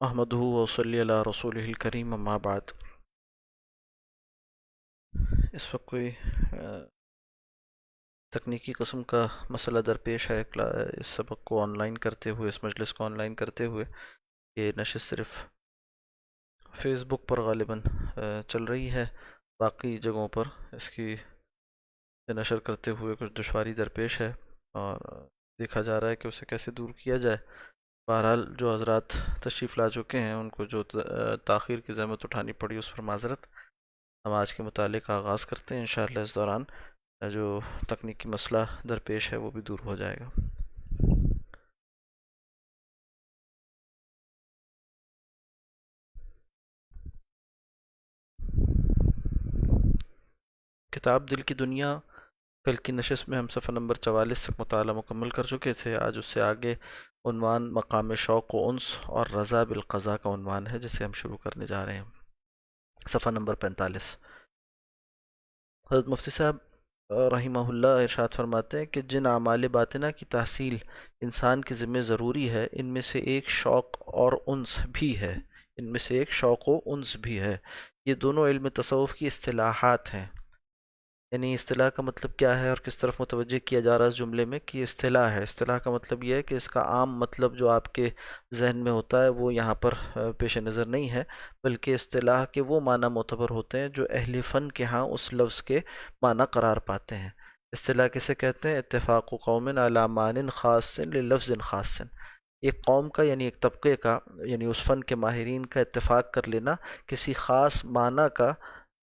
احمدہ وصلی علی رسولہ الکریم اما بعد۔ اس وقت کوئی تکنیکی قسم کا مسئلہ درپیش ہے اس سبق کو آن لائن کرتے ہوئے، اس مجلس کو آن لائن کرتے ہوئے۔ یہ نشست صرف فیس بک پر غالباً چل رہی ہے، باقی جگہوں پر اس کی نشر کرتے ہوئے کچھ دشواری درپیش ہے، اور دیکھا جا رہا ہے کہ اسے کیسے دور کیا جائے۔ بہرحال جو حضرات تشریف لا چکے ہیں ان کو جو تاخیر کی زحمت اٹھانی پڑی اس پر معذرت۔ ہم آج کے مطالعے کا آغاز کرتے ہیں، انشاءاللہ اس دوران جو تکنیکی مسئلہ درپیش ہے وہ بھی دور ہو جائے گا۔ کتاب دل کی دنیا، کل کی نشست میں ہم صفحہ نمبر 44 تک مطالعہ مکمل کر چکے تھے۔ آج اس سے آگے عنوان مقام شوق و انس اور رضا بالقضاء کا عنوان ہے، جسے ہم شروع کرنے جا رہے ہیں۔ صفحہ نمبر 45۔ حضرت مفتی صاحب رحمہ اللہ ارشاد فرماتے ہیں کہ جن اعمال باطنہ کی تحصیل انسان کے ذمہ ضروری ہے، ان میں سے ایک شوق اور انس بھی ہے، شوق و انس بھی ہے۔ یہ دونوں علم تصوف کی اصطلاحات ہیں۔ یعنی اصطلاح کا مطلب کیا ہے اور کس طرف متوجہ کیا جا رہا ہے اس جملے میں کہ یہ اصطلاح ہے۔ اصطلاح کا مطلب یہ ہے کہ اس کا عام مطلب جو آپ کے ذہن میں ہوتا ہے وہ یہاں پر پیش نظر نہیں ہے، بلکہ اصطلاح کے وہ معنی معتبر ہوتے ہیں جو اہل فن کے ہاں اس لفظ کے معنی قرار پاتے ہیں۔ اصطلاح کسے کہتے ہیں؟ اتفاق قوم علی معنی خاص للفظ خاص۔ ایک قوم کا یعنی ایک طبقے کا، یعنی اس فن کے ماہرین کا اتفاق کر لینا کسی خاص معنی کا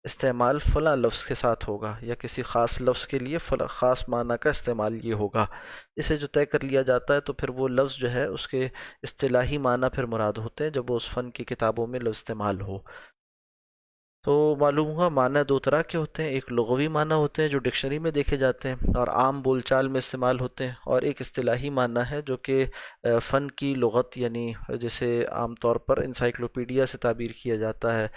استعمال فلاں لفظ کے ساتھ ہوگا، یا کسی خاص لفظ کے لیے خاص معنی کا استعمال یہ ہوگا۔ اسے جو طے کر لیا جاتا ہے تو پھر وہ لفظ جو ہے اس کے اصطلاحی معنی پھر مراد ہوتے ہیں جب وہ اس فن کی کتابوں میں لفظ استعمال ہو۔ تو معلوم ہوا معنی دو طرح کے ہوتے ہیں، ایک لغوی معنی ہوتے ہیں جو ڈکشنری میں دیکھے جاتے ہیں اور عام بول چال میں استعمال ہوتے ہیں، اور ایک اصطلاحی معنی ہے جو کہ فن کی لغت، یعنی جسے عام طور پر انسائکلوپیڈیا سے تعبیر کیا جاتا ہے،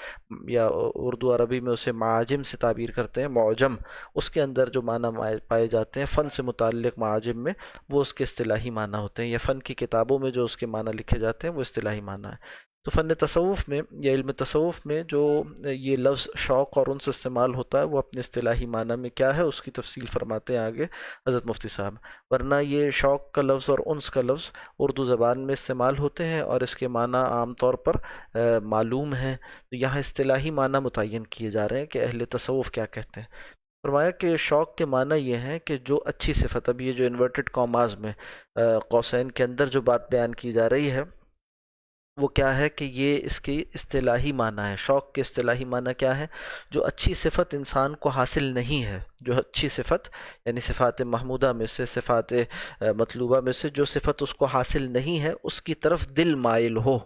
یا اردو عربی میں اسے معاجم سے تعبیر کرتے ہیں، معجم، اس کے اندر جو معنی پائے جاتے ہیں فن سے متعلق معاجم میں، وہ اس کے اصطلاحی معنی ہوتے ہیں، یا فن کی کتابوں میں جو اس کے معنی لکھے جاتے ہیں وہ اصطلاحی معنی ہے۔ تو فن تصوف میں یا علم تصوف میں جو یہ لفظ شوق اور انس استعمال ہوتا ہے وہ اپنے اصطلاحی معنی میں کیا ہے اس کی تفصیل فرماتے ہیں آگے حضرت مفتی صاحب۔ ورنہ یہ شوق کا لفظ اور انس کا لفظ اردو زبان میں استعمال ہوتے ہیں اور اس کے معنی عام طور پر معلوم ہیں، تو یہاں اصطلاحی معنی متعین کیے جا رہے ہیں کہ اہل تصوف کیا کہتے ہیں۔ فرمایا کہ شوق کے معنی یہ ہیں کہ جو اچھی صفت، اب یہ جو انورٹڈ کاماز میں قوسین کے اندر جو بات بیان کی جا رہی ہے وہ کیا ہے کہ یہ اس کی اصطلاحی معنی ہے۔ شوق کے اصطلاحی معنی کیا ہے؟ جو اچھی صفت انسان کو حاصل نہیں ہے، جو اچھی صفت یعنی صفات محمودہ میں سے، صفات مطلوبہ میں سے جو صفت اس کو حاصل نہیں ہے اس کی طرف دل مائل ہو،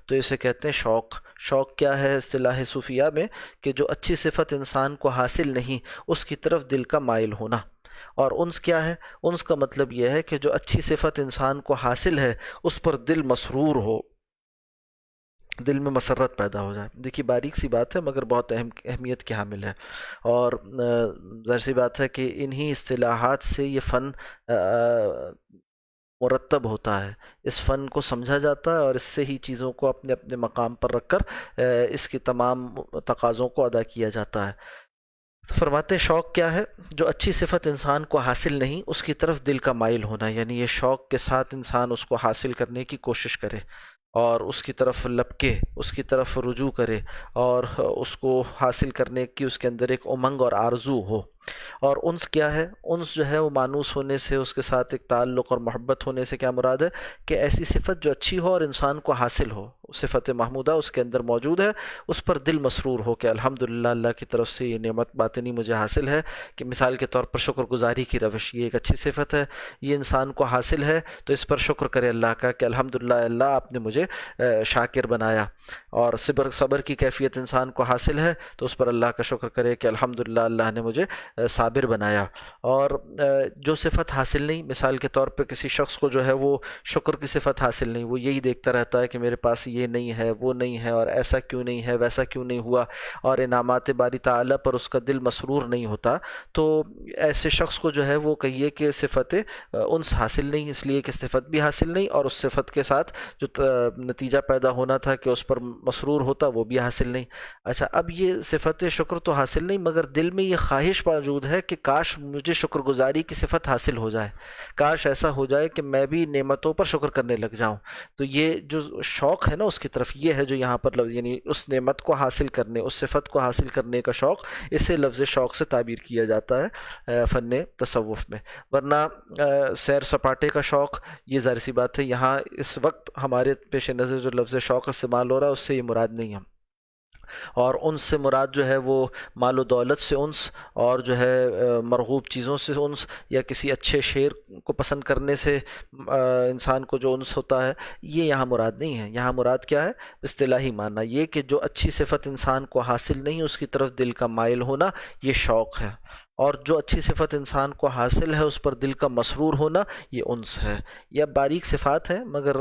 تو اسے کہتے ہیں شوق۔ شوق کیا ہے اصطلاح صوفیہ میں؟ کہ جو اچھی صفت انسان کو حاصل نہیں اس کی طرف دل کا مائل ہونا۔ اور انس کیا ہے؟ انس کا مطلب یہ ہے کہ جو اچھی صفت انسان کو حاصل ہے اس پر دل مسرور ہو، دل میں مسرت پیدا ہو جائے۔ دیکھیے باریک سی بات ہے مگر بہت اہمیت کی حامل ہے، اور ظاہر سی بات ہے کہ انہی اصطلاحات سے یہ فن مرتب ہوتا ہے، اس فن کو سمجھا جاتا ہے اور اس سے ہی چیزوں کو اپنے اپنے مقام پر رکھ کر اس کے تمام تقاضوں کو ادا کیا جاتا ہے۔ تو فرماتے ہیں شوق کیا ہے؟ جو اچھی صفت انسان کو حاصل نہیں اس کی طرف دل کا مائل ہونا، یعنی یہ شوق کے ساتھ انسان اس کو حاصل کرنے کی کوشش کرے اور اس کی طرف لپکے، اس کی طرف رجوع کرے، اور اس کو حاصل کرنے کی اس کے اندر ایک امنگ اور آرزو ہو۔ اور انس کیا ہے؟ انس جو ہے وہ مانوس ہونے سے، اس کے ساتھ ایک تعلق اور محبت ہونے سے کیا مراد ہے؟ کہ ایسی صفت جو اچھی ہو اور انسان کو حاصل ہو، صفت محمودہ اس کے اندر موجود ہے، اس پر دل مسرور ہو کہ الحمدللہ اللہ کی طرف سے یہ نعمت باطنی مجھے حاصل ہے، کہ مثال کے طور پر شکر گزاری کی روش، یہ ایک اچھی صفت ہے، یہ انسان کو حاصل ہے تو اس پر شکر کرے اللہ کا کہ الحمدللہ اللہ آپ نے مجھے شاکر بنایا۔ اور صبر کی کیفیت انسان کو حاصل ہے تو اس پر اللہ کا شکر کرے کہ الحمدللہ اللہ نے مجھے صابر بنایا۔ اور جو صفت حاصل نہیں، مثال کے طور پہ کسی شخص کو جو ہے وہ شکر کی صفت حاصل نہیں، وہ یہی دیکھتا رہتا ہے کہ میرے پاس یہ نہیں ہے وہ نہیں ہے اور ایسا کیوں نہیں ہے ویسا کیوں نہیں ہوا اور انعامات باری تعالیٰ پر اس کا دل مسرور نہیں ہوتا، تو ایسے شخص کو جو ہے وہ کہیے کہ صفت انس حاصل نہیں، اس لیے کہ صفت بھی حاصل نہیں اور اس صفت کے ساتھ جو نتیجہ پیدا ہونا تھا کہ اس پر مسرور ہوتا وہ بھی حاصل نہیں۔ اچھا، اب یہ صفت شکر تو حاصل نہیں، مگر دل میں یہ خواہش موجود ہے کہ کاش مجھے شکر گزاری کی صفت حاصل ہو جائے، کاش ایسا ہو جائے کہ میں بھی نعمتوں پر شکر کرنے لگ جاؤں۔ تو یہ جو شوق ہے نا اس کی طرف، یہ ہے جو یہاں پر لفظ یعنی اس نعمت کو حاصل کرنے، اس صفت کو حاصل کرنے کا شوق، اسے لفظ شوق سے تعبیر کیا جاتا ہے فن تصوف میں۔ ورنہ سیر سپاٹے کا شوق، یہ ظاہر سی بات ہے یہاں اس وقت ہمارے پیش نظر جو لفظ شوق استعمال ہو رہا ہے اس سے یہ مراد نہیں ہے، اور انس سے مراد جو ہے وہ مال و دولت سے انس، اور جو ہے مرغوب چیزوں سے انس، یا کسی اچھے شعر کو پسند کرنے سے انسان کو جو انس ہوتا ہے، یہ یہاں مراد نہیں ہے۔ یہاں مراد کیا ہے؟ اصطلاحی معنی یہ کہ جو اچھی صفت انسان کو حاصل نہیں اس کی طرف دل کا مائل ہونا، یہ شوق ہے، اور جو اچھی صفت انسان کو حاصل ہے اس پر دل کا مسرور ہونا، یہ انس ہے۔ یہ باریک صفات ہیں، مگر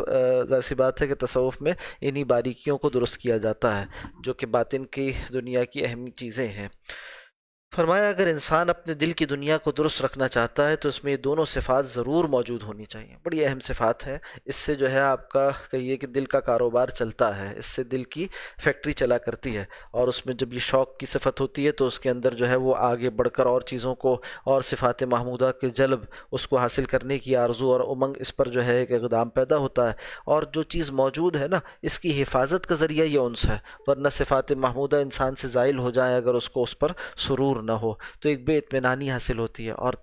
ظاہر سی بات ہے کہ تصوف میں انہی باریکیوں کو درست کیا جاتا ہے جو کہ باطن کی دنیا کی اہم چیزیں ہیں۔ فرمایا اگر انسان اپنے دل کی دنیا کو درست رکھنا چاہتا ہے تو اس میں یہ دونوں صفات ضرور موجود ہونی چاہیے۔ بڑی اہم صفات ہیں، اس سے جو ہے آپ کا کہیے کہ دل کا کاروبار چلتا ہے، اس سے دل کی فیکٹری چلا کرتی ہے، اور اس میں جب یہ شوق کی صفت ہوتی ہے تو اس کے اندر جو ہے وہ آگے بڑھ کر اور چیزوں کو اور صفات محمودہ کے جلب، اس کو حاصل کرنے کی آرزو اور امنگ، اس پر جو ہے ایک اقدام پیدا ہوتا ہے، اور جو چیز موجود ہے نا اس کی حفاظت کا ذریعہ یہ انس ہے، ورنہ صفات محمودہ انسان سے زائل ہو جائیں اگر اس کو اس پر سرور نہ ہو تو ایک بے اطمینانی حاصل ہوتی ہے، اور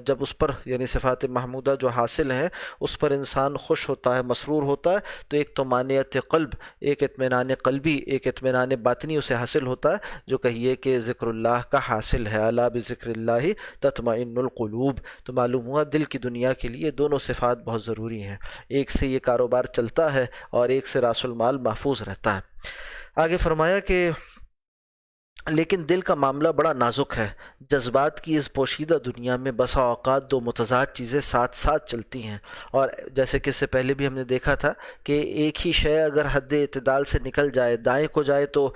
جب اس پر یعنی صفات محمودہ جو حاصل ہیں اس پر انسان خوش ہوتا ہے، مسرور ہوتا ہے، تو ایک طمانینت قلب، ایک اطمینان قلبی، ایک اطمینان باطنی اسے حاصل ہوتا ہے، جو کہیے کہ ذکر اللہ کا حاصل ہے، الا بذکر اللہ تطمئن القلوب۔ تو معلوم ہوا دل کی دنیا کے لیے دونوں صفات بہت ضروری ہیں، ایک سے یہ کاروبار چلتا ہے اور ایک سے راس المال محفوظ رہتا ہے۔ آگے فرمایا کہ لیکن دل کا معاملہ بڑا نازک ہے، جذبات کی اس پوشیدہ دنیا میں بسا اوقات دو متضاد چیزیں ساتھ ساتھ چلتی ہیں، اور جیسے کہ اس سے پہلے بھی ہم نے دیکھا تھا کہ ایک ہی شے اگر حد اعتدال سے نکل جائے، دائیں کو جائے تو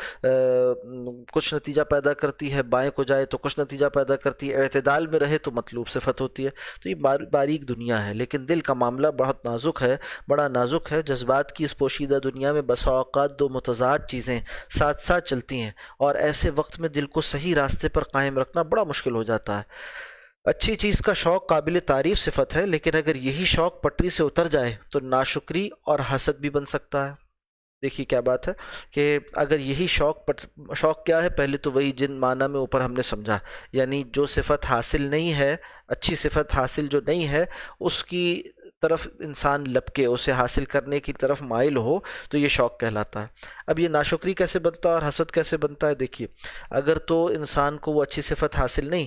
کچھ نتیجہ پیدا کرتی ہے، بائیں کو جائے تو کچھ نتیجہ پیدا کرتی ہے، اعتدال میں رہے تو مطلوب صفت ہوتی ہے۔ تو یہ باریک دنیا ہے، لیکن دل کا معاملہ بہت نازک ہے، بڑا نازک ہے۔ جذبات کی اس پوشیدہ دنیا میں بسا اوقات دو متضاد چیزیں ساتھ ساتھ چلتی ہیں، اور ایسے وقت میں دل کو صحیح راستے پر قائم رکھنا بڑا مشکل ہو جاتا ہے۔ اچھی چیز کا شوق قابل تعریف صفت ہے، لیکن اگر یہی شوق پٹری سے اتر جائے تو ناشکری اور حسد بھی بن سکتا ہے۔ دیکھیے کیا بات ہے کہ اگر یہی شوق کیا ہے، پہلے تو وہی جن معنی میں اوپر ہم نے سمجھا، یعنی جو صفت حاصل نہیں ہے، اچھی صفت حاصل جو نہیں ہے اس کی طرف انسان لپکے، اسے حاصل کرنے کی طرف مائل ہو، تو یہ شوق کہلاتا ہے۔ اب یہ ناشکری کیسے بنتا ہے اور حسد کیسے بنتا ہے؟ دیکھیے، اگر تو انسان کو وہ اچھی صفت حاصل نہیں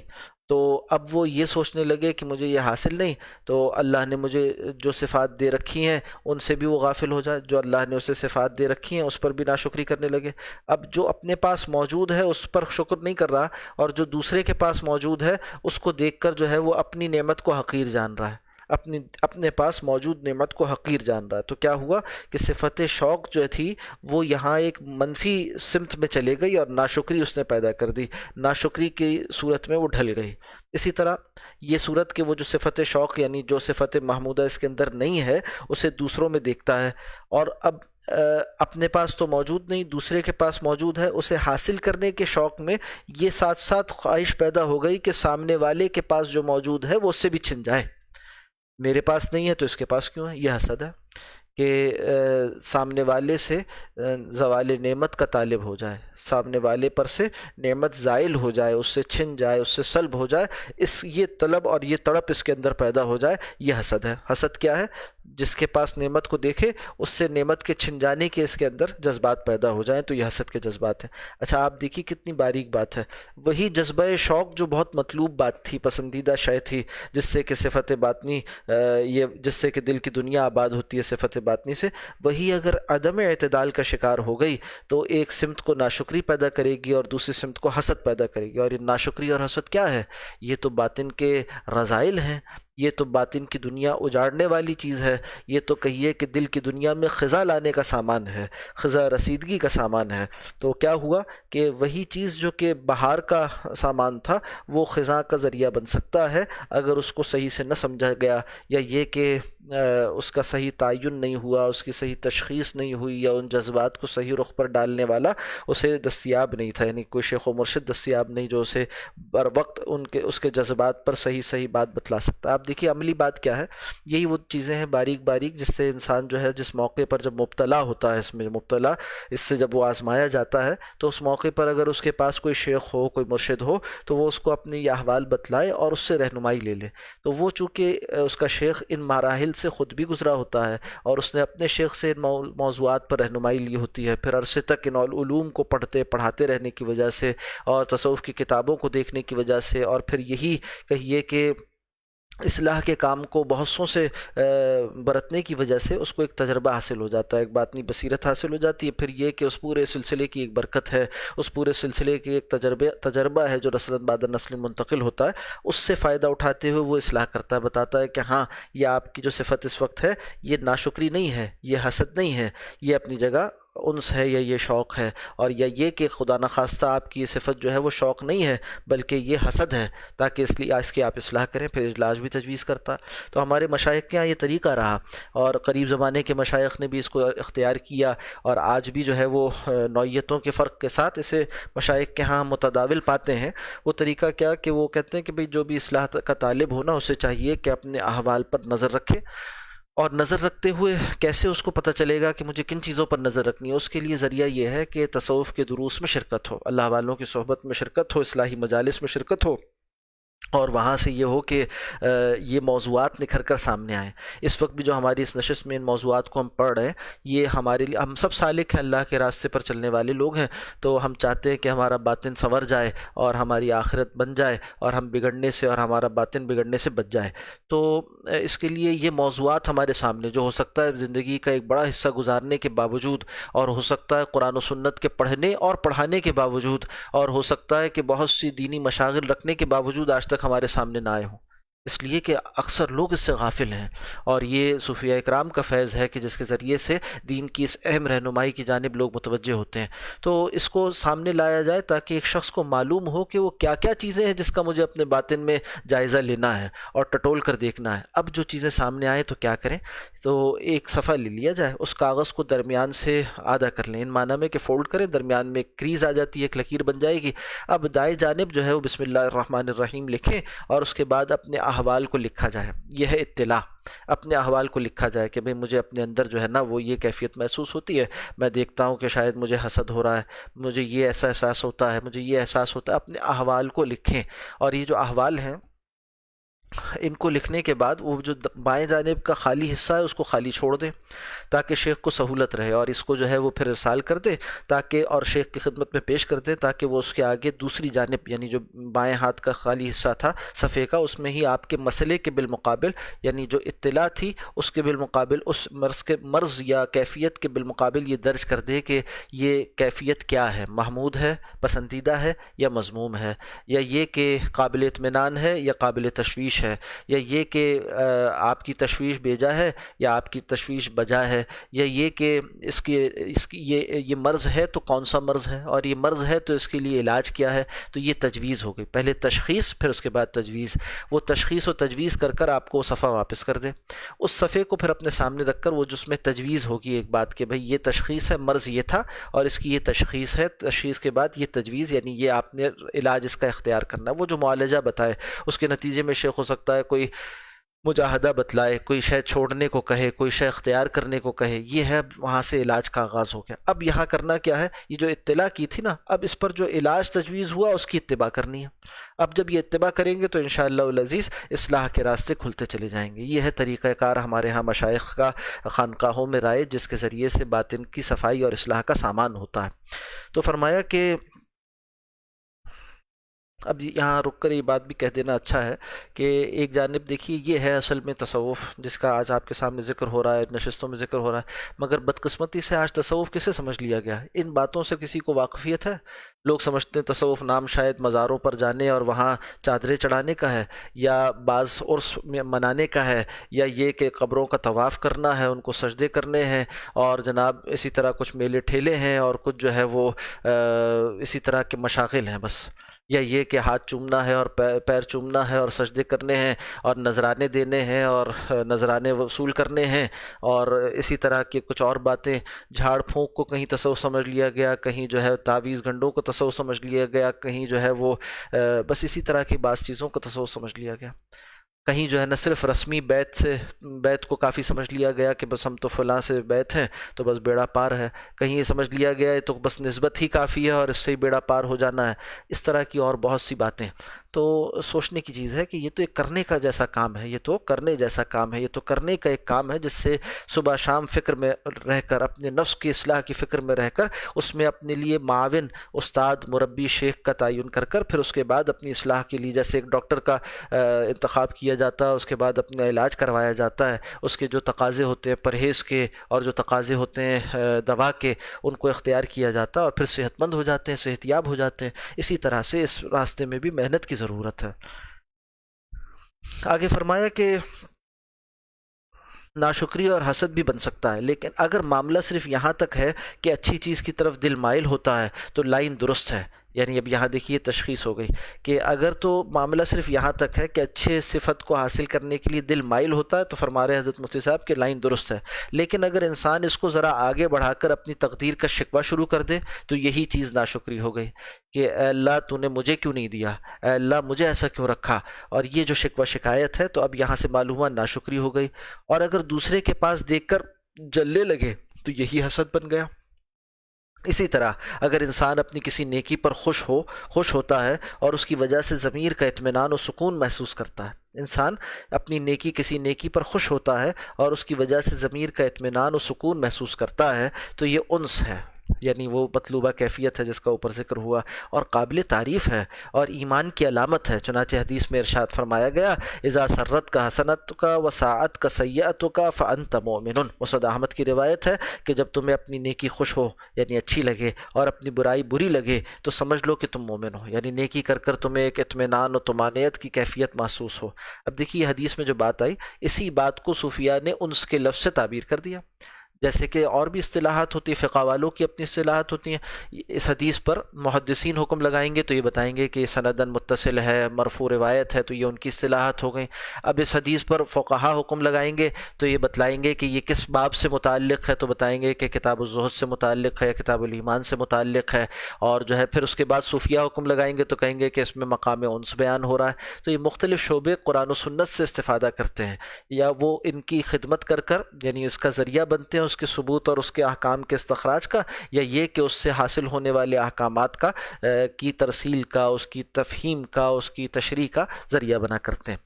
تو اب وہ یہ سوچنے لگے کہ مجھے یہ حاصل نہیں، تو اللہ نے مجھے جو صفات دے رکھی ہیں ان سے بھی وہ غافل ہو جائے، جو اللہ نے اسے صفات دے رکھی ہیں اس پر بھی ناشکری کرنے لگے۔ اب جو اپنے پاس موجود ہے اس پر شکر نہیں کر رہا، اور جو دوسرے کے پاس موجود ہے اس کو دیکھ کر جو ہے وہ اپنی نعمت کو حقیر جان رہا ہے، اپنے پاس موجود نعمت کو حقیر جان رہا ہے۔ تو کیا ہوا کہ صفت شوق جو تھی وہ یہاں ایک منفی سمت میں چلے گئی، اور ناشکری اس نے پیدا کر دی، ناشکری کی صورت میں وہ ڈھل گئی۔ اسی طرح یہ صورت کہ وہ جو صفت شوق یعنی جو صفت محمودہ اس کے اندر نہیں ہے اسے دوسروں میں دیکھتا ہے، اور اب اپنے پاس تو موجود نہیں، دوسرے کے پاس موجود ہے، اسے حاصل کرنے کے شوق میں یہ ساتھ ساتھ خواہش پیدا ہو گئی کہ سامنے والے کے پاس جو موجود ہے وہ اس سے بھی چھن جائے، میرے پاس نہیں ہے تو اس کے پاس کیوں ہے؟ یہ حسد ہے کہ سامنے والے سے زوال نعمت کا طالب ہو جائے، سامنے والے پر سے نعمت زائل ہو جائے، اس سے چھن جائے، اس سے سلب ہو جائے، یہ طلب اور یہ تڑپ اس کے اندر پیدا ہو جائے، یہ حسد ہے۔ حسد کیا ہے؟ جس کے پاس نعمت کو دیکھے اس سے نعمت کے چھن جانے کے اس کے اندر جذبات پیدا ہو جائیں، تو یہ حسد کے جذبات ہیں۔ اچھا آپ دیکھیے کتنی باریک بات ہے، وہی جذبہ شوق جو بہت مطلوب بات تھی، پسندیدہ شے تھی، جس سے کہ صفت باطنی جس سے کہ دل کی دنیا آباد ہوتی ہے صفت باطنی سے، وہی اگر عدم اعتدال کا شکار ہو گئی تو ایک سمت کو ناشکری پیدا کرے گی اور دوسری سمت کو حسد پیدا کرے گی، اور یہ ناشکری اور حسد کیا ہے؟ یہ تو باطن کے رذائل ہیں، یہ تو باطن کی دنیا اجاڑنے والی چیز ہے، یہ تو کہیے کہ دل کی دنیا میں خزاں لانے کا سامان ہے، خزاں رسیدگی کا سامان ہے۔ تو کیا ہوا کہ وہی چیز جو کہ بہار کا سامان تھا وہ خزاں کا ذریعہ بن سکتا ہے اگر اس کو صحیح سے نہ سمجھا گیا، یا یہ کہ اس کا صحیح تعین نہیں ہوا، اس کی صحیح تشخیص نہیں ہوئی، یا ان جذبات کو صحیح رخ پر ڈالنے والا اسے دستیاب نہیں تھا، یعنی کوئی شیخ و مرشد دستیاب نہیں جو اسے بر وقت اس کے جذبات پر صحیح صحیح بات بتلا سکتا ہے۔ آپ دیکھیے عملی بات کیا ہے، یہی وہ چیزیں ہیں باریک باریک جس سے انسان جو ہے جس موقع پر جب مبتلا ہوتا ہے، اس سے جب وہ آزمایا جاتا ہے تو اس موقع پر اگر اس کے پاس کوئی شیخ ہو، کوئی مرشد ہو، تو وہ اس کو اپنی یہ احوال بتلائے اور اس سے رہنمائی لے لے۔ تو وہ چونکہ اس کا شیخ ان مراحل سے خود بھی گزرا ہوتا ہے اور اس نے اپنے شیخ سے ان موضوعات پر رہنمائی لی ہوتی ہے، پھر عرصے تک ان علوم کو پڑھاتے رہنے کی وجہ سے اور تصوف کی کتابوں کو دیکھنے کی وجہ سے، اور پھر یہی کہیے کہ اصلاح کے کام کو بہت سوں سے برتنے کی وجہ سے اس کو ایک تجربہ حاصل ہو جاتا ہے، ایک باطنی بصیرت حاصل ہو جاتی ہے۔ پھر یہ کہ اس پورے سلسلے کی ایک برکت ہے، اس پورے سلسلے کی ایک تجربہ ہے جو نسل بعد نسل منتقل ہوتا ہے، اس سے فائدہ اٹھاتے ہوئے وہ اصلاح کرتا ہے، بتاتا ہے کہ ہاں یہ آپ کی جو صفت اس وقت ہے یہ ناشکری نہیں ہے، یہ حسد نہیں ہے، یہ اپنی جگہ انس ہے، یا یہ شوق ہے، اور یا یہ کہ خدا نخواستہ آپ کی یہ صفت جو ہے وہ شوق نہیں ہے بلکہ یہ حسد ہے، تاکہ اس کی آپ اصلاح کریں۔ پھر علاج بھی تجویز کرتا ہے۔ تو ہمارے مشائخ کے یہاں یہ طریقہ رہا، اور قریب زمانے کے مشائخ نے بھی اس کو اختیار کیا، اور آج بھی جو ہے وہ نوعیتوں کے فرق کے ساتھ اسے مشائخ کے ہاں متداول پاتے ہیں۔ وہ طریقہ کیا کہ وہ کہتے ہیں کہ بھئی جو بھی اصلاح کا طالب ہونا اسے چاہیے کہ اپنے احوال پر نظر رکھے، اور نظر رکھتے ہوئے کیسے اس کو پتہ چلے گا کہ مجھے کن چیزوں پر نظر رکھنی ہے؟ اس کے لیے ذریعہ یہ ہے کہ تصوف کے دروس میں شرکت ہو، اللہ والوں کی صحبت میں شرکت ہو، اصلاحی مجالس میں شرکت ہو، اور وہاں سے یہ ہو کہ یہ موضوعات نکھر کر سامنے آئیں۔ اس وقت بھی جو ہماری اس نشست میں ان موضوعات کو ہم پڑھ رہے ہیں، یہ ہمارے لیے، ہم سب سالک ہیں، اللہ کے راستے پر چلنے والے لوگ ہیں، تو ہم چاہتے ہیں کہ ہمارا باطن سنور جائے اور ہماری آخرت بن جائے، اور ہم بگڑنے سے اور ہمارا باطن بگڑنے سے بچ جائے۔ تو اس کے لیے یہ موضوعات ہمارے سامنے جو ہو سکتا ہے زندگی کا ایک بڑا حصہ گزارنے کے باوجود، اور ہو سکتا ہے قرآن و سنت کے پڑھنے اور پڑھانے کے باوجود، اور ہو سکتا ہے کہ بہت سی دینی مشاغل رکھنے کے باوجود آج تک ہمارے سامنے نہ آئے ہوں، اس لیے کہ اکثر لوگ اس سے غافل ہیں۔ اور یہ صوفیاء اکرام کا فیض ہے کہ جس کے ذریعے سے دین کی اس اہم رہنمائی کی جانب لوگ متوجہ ہوتے ہیں۔ تو اس کو سامنے لایا جائے تاکہ ایک شخص کو معلوم ہو کہ وہ کیا کیا چیزیں ہیں جس کا مجھے اپنے باطن میں جائزہ لینا ہے اور ٹٹول کر دیکھنا ہے۔ اب جو چیزیں سامنے آئیں تو کیا کریں؟ تو ایک صفحہ لے لیا جائے، اس کاغذ کو درمیان سے آدھا کر لیں، ان معنی میں کہ فولڈ کریں، درمیان میں ایک کریز آ جاتی ہے، ایک لکیر بن جائے گی۔ اب دائیں جانب جو ہے وہ بسم اللہ الرحمن الرحیم لکھیں، اور اس کے بعد اپنے احوال کو لکھا جائے۔ یہ ہے اطلاع، اپنے احوال کو لکھا جائے کہ بھئی مجھے اپنے اندر جو ہے نا وہ یہ کیفیت محسوس ہوتی ہے، میں دیکھتا ہوں کہ شاید مجھے حسد ہو رہا ہے، مجھے یہ ایسا احساس ہوتا ہے، مجھے یہ احساس ہوتا ہے۔ اپنے احوال کو لکھیں، اور یہ جو احوال ہیں ان کو لکھنے کے بعد وہ جو بائیں جانب کا خالی حصہ ہے اس کو خالی چھوڑ دیں تاکہ شیخ کو سہولت رہے، اور اس کو جو ہے وہ پھر ارسال کر دیں تاکہ، اور شیخ کی خدمت میں پیش کر دیں تاکہ وہ اس کے آگے دوسری جانب، یعنی جو بائیں ہاتھ کا خالی حصہ تھا صفحے کا، اس میں ہی آپ کے مسئلے کے بالمقابل، یعنی جو اطلاع تھی اس کے بالمقابل، اس مرض یا کیفیت کے بالمقابل یہ درج کر دے کہ یہ کیفیت کیا ہے، محمود ہے، پسندیدہ ہے، یا مذموم ہے، یا یہ کہ قابل اطمینان ہے یا قابل تشویش ہے، یا یہ کہ آپ کی تشویش بیجا ہے یا آپ کی تشویش بجا ہے، یا یہ کہ اس کی یہ مرض ہے تو کون سا مرض ہے، اور یہ مرض ہے تو اس کے لیے علاج کیا ہے۔ تو یہ تجویز ہو گئی، پہلے تشخیص پھر اس کے بعد تجویز۔ وہ تشخیص و تجویز کر کر آپ کو صفحہ واپس کر دیں، اس صفحے کو پھر اپنے سامنے رکھ کر وہ جس میں تجویز ہوگی ایک بات کہ بھئی یہ تشخیص ہے، مرض یہ تھا اور اس کی یہ تشخیص ہے، تشخیص کے بعد یہ تجویز، یعنی یہ آپ نے علاج اس کا اختیار کرنا ہے۔ وہ جو معالجہ بتائے اس کے نتیجے میں شیخ ہو سکتا ہے کوئی مجاہدہ بتلائے، کوئی شے چھوڑنے کو کہے، کوئی شے اختیار کرنے کو کہے، یہ ہے وہاں سے علاج کا آغاز ہو گیا۔ اب یہاں کرنا کیا ہے؟ یہ جو اطلاع کی تھی نا، اب اس پر جو علاج تجویز ہوا اس کی اتباع کرنی ہے۔ اب جب یہ اتباع کریں گے تو انشاءاللہ العزیز اصلاح کے راستے کھلتے چلے جائیں گے۔ یہ ہے طریقہ کار ہمارے ہاں مشائخ کا خانقاہوں میں رائج، جس کے ذریعے سے باطن کی صفائی اور اصلاح کا سامان ہوتا ہے۔ تو فرمایا کہ اب یہاں رک کر یہ بات بھی کہہ دینا اچھا ہے کہ ایک جانب دیکھیے یہ ہے اصل میں تصوف جس کا آج آپ کے سامنے ذکر ہو رہا ہے، نشستوں میں ذکر ہو رہا ہے، مگر بدقسمتی سے آج تصوف کسے سمجھ لیا گیا ہے؟ ان باتوں سے کسی کو واقفیت ہے؟ لوگ سمجھتے ہیں تصوف نام شاید مزاروں پر جانے اور وہاں چادریں چڑھانے کا ہے، یا بعض عرس میں منانے کا ہے، یا یہ کہ قبروں کا طواف کرنا ہے، ان کو سجدے کرنے ہیں، اور جناب اسی طرح کچھ میلے ٹھیلے ہیں، اور کچھ جو ہے وہ اسی طرح کے مشاغل ہیں بس، یا یہ کہ ہاتھ چومنا ہے اور پیر چومنا ہے اور سجدے کرنے ہیں اور نذرانے دینے ہیں اور نذرانے وصول کرنے ہیں، اور اسی طرح کی کچھ اور باتیں، جھاڑ پھونک کو کہیں تصوف سمجھ لیا گیا، کہیں جو ہے تعویذ گنڈوں کو تصوف سمجھ لیا گیا، کہیں جو ہے وہ بس اسی طرح کی بعض چیزوں کو تصوف سمجھ لیا گیا، کہیں جو ہے نہ صرف رسمی بیت کو کافی سمجھ لیا گیا کہ بس ہم تو فلاں سے بیت ہیں تو بس بیڑا پار ہے، کہیں یہ سمجھ لیا گیا ہے تو بس نسبت ہی کافی ہے اور اس سے ہی بیڑا پار ہو جانا ہے، اس طرح کی اور بہت سی باتیں۔ تو سوچنے کی چیز ہے کہ یہ تو ایک کرنے کا جیسا کام ہے، یہ تو کرنے جیسا کام ہے، یہ تو کرنے کا ایک کام ہے جس سے صبح شام فکر میں رہ کر، اپنے نفس کی اصلاح کی فکر میں رہ کر، اس میں اپنے لیے معاون استاد مربی شیخ کا تعین کر کر، پھر اس کے بعد اپنی اصلاح کے لیے جیسے ایک ڈاکٹر کا انتخاب کیا جاتا ہے، اس کے بعد اپنا علاج کروایا جاتا ہے، اس کے جو تقاضے ہوتے ہیں پرہیز کے اور جو تقاضے ہوتے ہیں دوا کے، ان کو اختیار کیا جاتا ہے اور پھر صحت مند ہو جاتے ہیں، صحت یاب ہو جاتے ہیں۔ اسی طرح سے اس راستے میں بھی محنت کی ضرورت ہے۔ آگے فرمایا کہ ناشکری اور حسد بھی بن سکتا ہے، لیکن اگر معاملہ صرف یہاں تک ہے کہ اچھی چیز کی طرف دل مائل ہوتا ہے تو لائن درست ہے۔ یعنی اب یہاں دیکھیے تشخیص ہو گئی کہ اگر تو معاملہ صرف یہاں تک ہے کہ اچھے صفت کو حاصل کرنے کے لیے دل مائل ہوتا ہے تو فرما رہے حضرت مفتی صاحب کہ لائن درست ہے، لیکن اگر انسان اس کو ذرا آگے بڑھا کر اپنی تقدیر کا شکوہ شروع کر دے تو یہی چیز ناشکری ہو گئی کہ اے اللہ تو نے مجھے کیوں نہیں دیا، اے اللہ مجھے ایسا کیوں رکھا، اور یہ جو شکوہ شکایت ہے تو اب یہاں سے معلوم ہوا ناشکری ہو گئی۔ اور اگر دوسرے کے پاس دیکھ کر جلنے لگے تو یہی حسد بن گیا۔ اسی طرح اگر انسان اپنی کسی نیکی پر خوش ہوتا ہے اور اس کی وجہ سے ضمیر کا اطمینان و سکون محسوس کرتا ہے، انسان اپنی کسی نیکی پر خوش ہوتا ہے اور اس کی وجہ سے ضمیر کا اطمینان و سکون محسوس کرتا ہے تو یہ انس ہے، یعنی وہ مطلوبہ کیفیت ہے جس کا اوپر ذکر ہوا، اور قابل تعریف ہے اور ایمان کی علامت ہے۔ چنانچہ حدیث میں ارشاد فرمایا گیا اذا سرت کا حسنت کا وساعت کا سیئت کا فانت مومن۔ مسعود احمد کی روایت ہے کہ جب تمہیں اپنی نیکی خوش ہو یعنی اچھی لگے اور اپنی برائی بری لگے تو سمجھ لو کہ تم مومن ہو، یعنی نیکی کر کر تمہیں ایک اطمینان و طمانینت کی کیفیت محسوس ہو۔ اب دیکھیے حدیث میں جو بات آئی، اسی بات کو صوفیاء نے انس کے لفظ سے تعبیر کر دیا، جیسے کہ اور بھی اصطلاحات ہوتی ہیں، فقہ والوں کی اپنی اصطلاحات ہوتی ہیں۔ اس حدیث پر محدثین حکم لگائیں گے تو یہ بتائیں گے کہ یہ سندن متصل ہے، مرفوع روایت ہے، تو یہ ان کی اصطلاحات ہو گئیں۔ اب اس حدیث پر فقہا حکم لگائیں گے تو یہ بتلائیں گے کہ یہ کس باب سے متعلق ہے، تو بتائیں گے کہ کتاب الزہد سے متعلق ہے، کتاب الایمان سے متعلق ہے، اور جو ہے پھر اس کے بعد صوفیہ حکم لگائیں گے تو کہیں گے کہ اس میں مقام انس بیان ہو رہا ہے۔ تو یہ مختلف شعبے قرآن و سنت سے استفادہ کرتے ہیں، یا وہ ان کی خدمت کر کر یعنی اس کا ذریعہ بنتے ہیں اس کے ثبوت اور اس کے احکام کے استخراج کا، یا یہ کہ اس سے حاصل ہونے والے احکامات کا کی ترسیل کا، اس کی تفہیم کا، اس کی تشریح کا ذریعہ بنا کرتے ہیں۔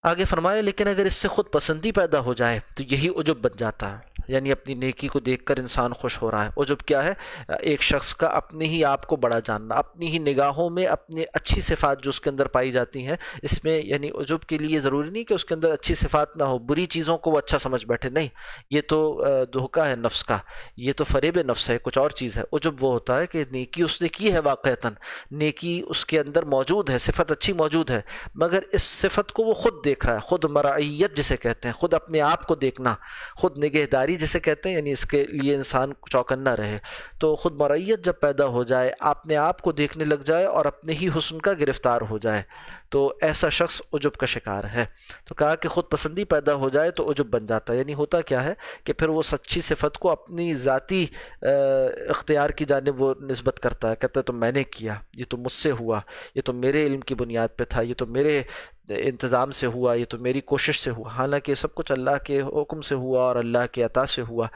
آگے فرمایا لیکن اگر اس سے خود پسندی پیدا ہو جائے تو یہی عجب بن جاتا ہے، یعنی اپنی نیکی کو دیکھ کر انسان خوش ہو رہا ہے۔ عجب کیا ہے؟ ایک شخص کا اپنے ہی آپ کو بڑا جاننا، اپنی ہی نگاہوں میں اپنی اچھی صفات جو اس کے اندر پائی جاتی ہیں، اس میں یعنی عجب کے لیے ضروری نہیں کہ اس کے اندر اچھی صفات نہ ہو، بری چیزوں کو وہ اچھا سمجھ بیٹھے، نہیں، یہ تو دھوکہ ہے نفس کا، یہ تو فریب نفس ہے، کچھ اور چیز ہے۔ عجب وہ ہوتا ہے کہ نیکی اس نے کی ہے، واقعتاً نیکی اس کے اندر موجود ہے، صفت اچھی موجود ہے، مگر اس صفت کو وہ خود دیکھ رہا ہے، خود مرائیت جسے کہتے ہیں، خود اپنے آپ کو دیکھنا، خود نگہداری جسے کہتے ہیں، یعنی اس کے لیے انسان چوکنا رہے۔ تو خود مرائیت جب پیدا ہو جائے، اپنے آپ کو دیکھنے لگ جائے اور اپنے ہی حسن کا گرفتار ہو جائے تو ایسا شخص عجب کا شکار ہے۔ تو کہا کہ خود پسندی پیدا ہو جائے تو عجب بن جاتا ہے، یعنی ہوتا کیا ہے کہ پھر وہ سچی صفت کو اپنی ذاتی اختیار کی جانب وہ نسبت کرتا ہے، کہتا ہے تو میں نے کیا، یہ تو مجھ سے ہوا، یہ تو میرے علم کی بنیاد پہ تھا، یہ تو میرے انتظام سے ہوا، یہ تو میری کوشش سے ہوا، حالانکہ سب کچھ اللہ کے حکم سے ہوا اور اللہ کے عطا سے ہوا۔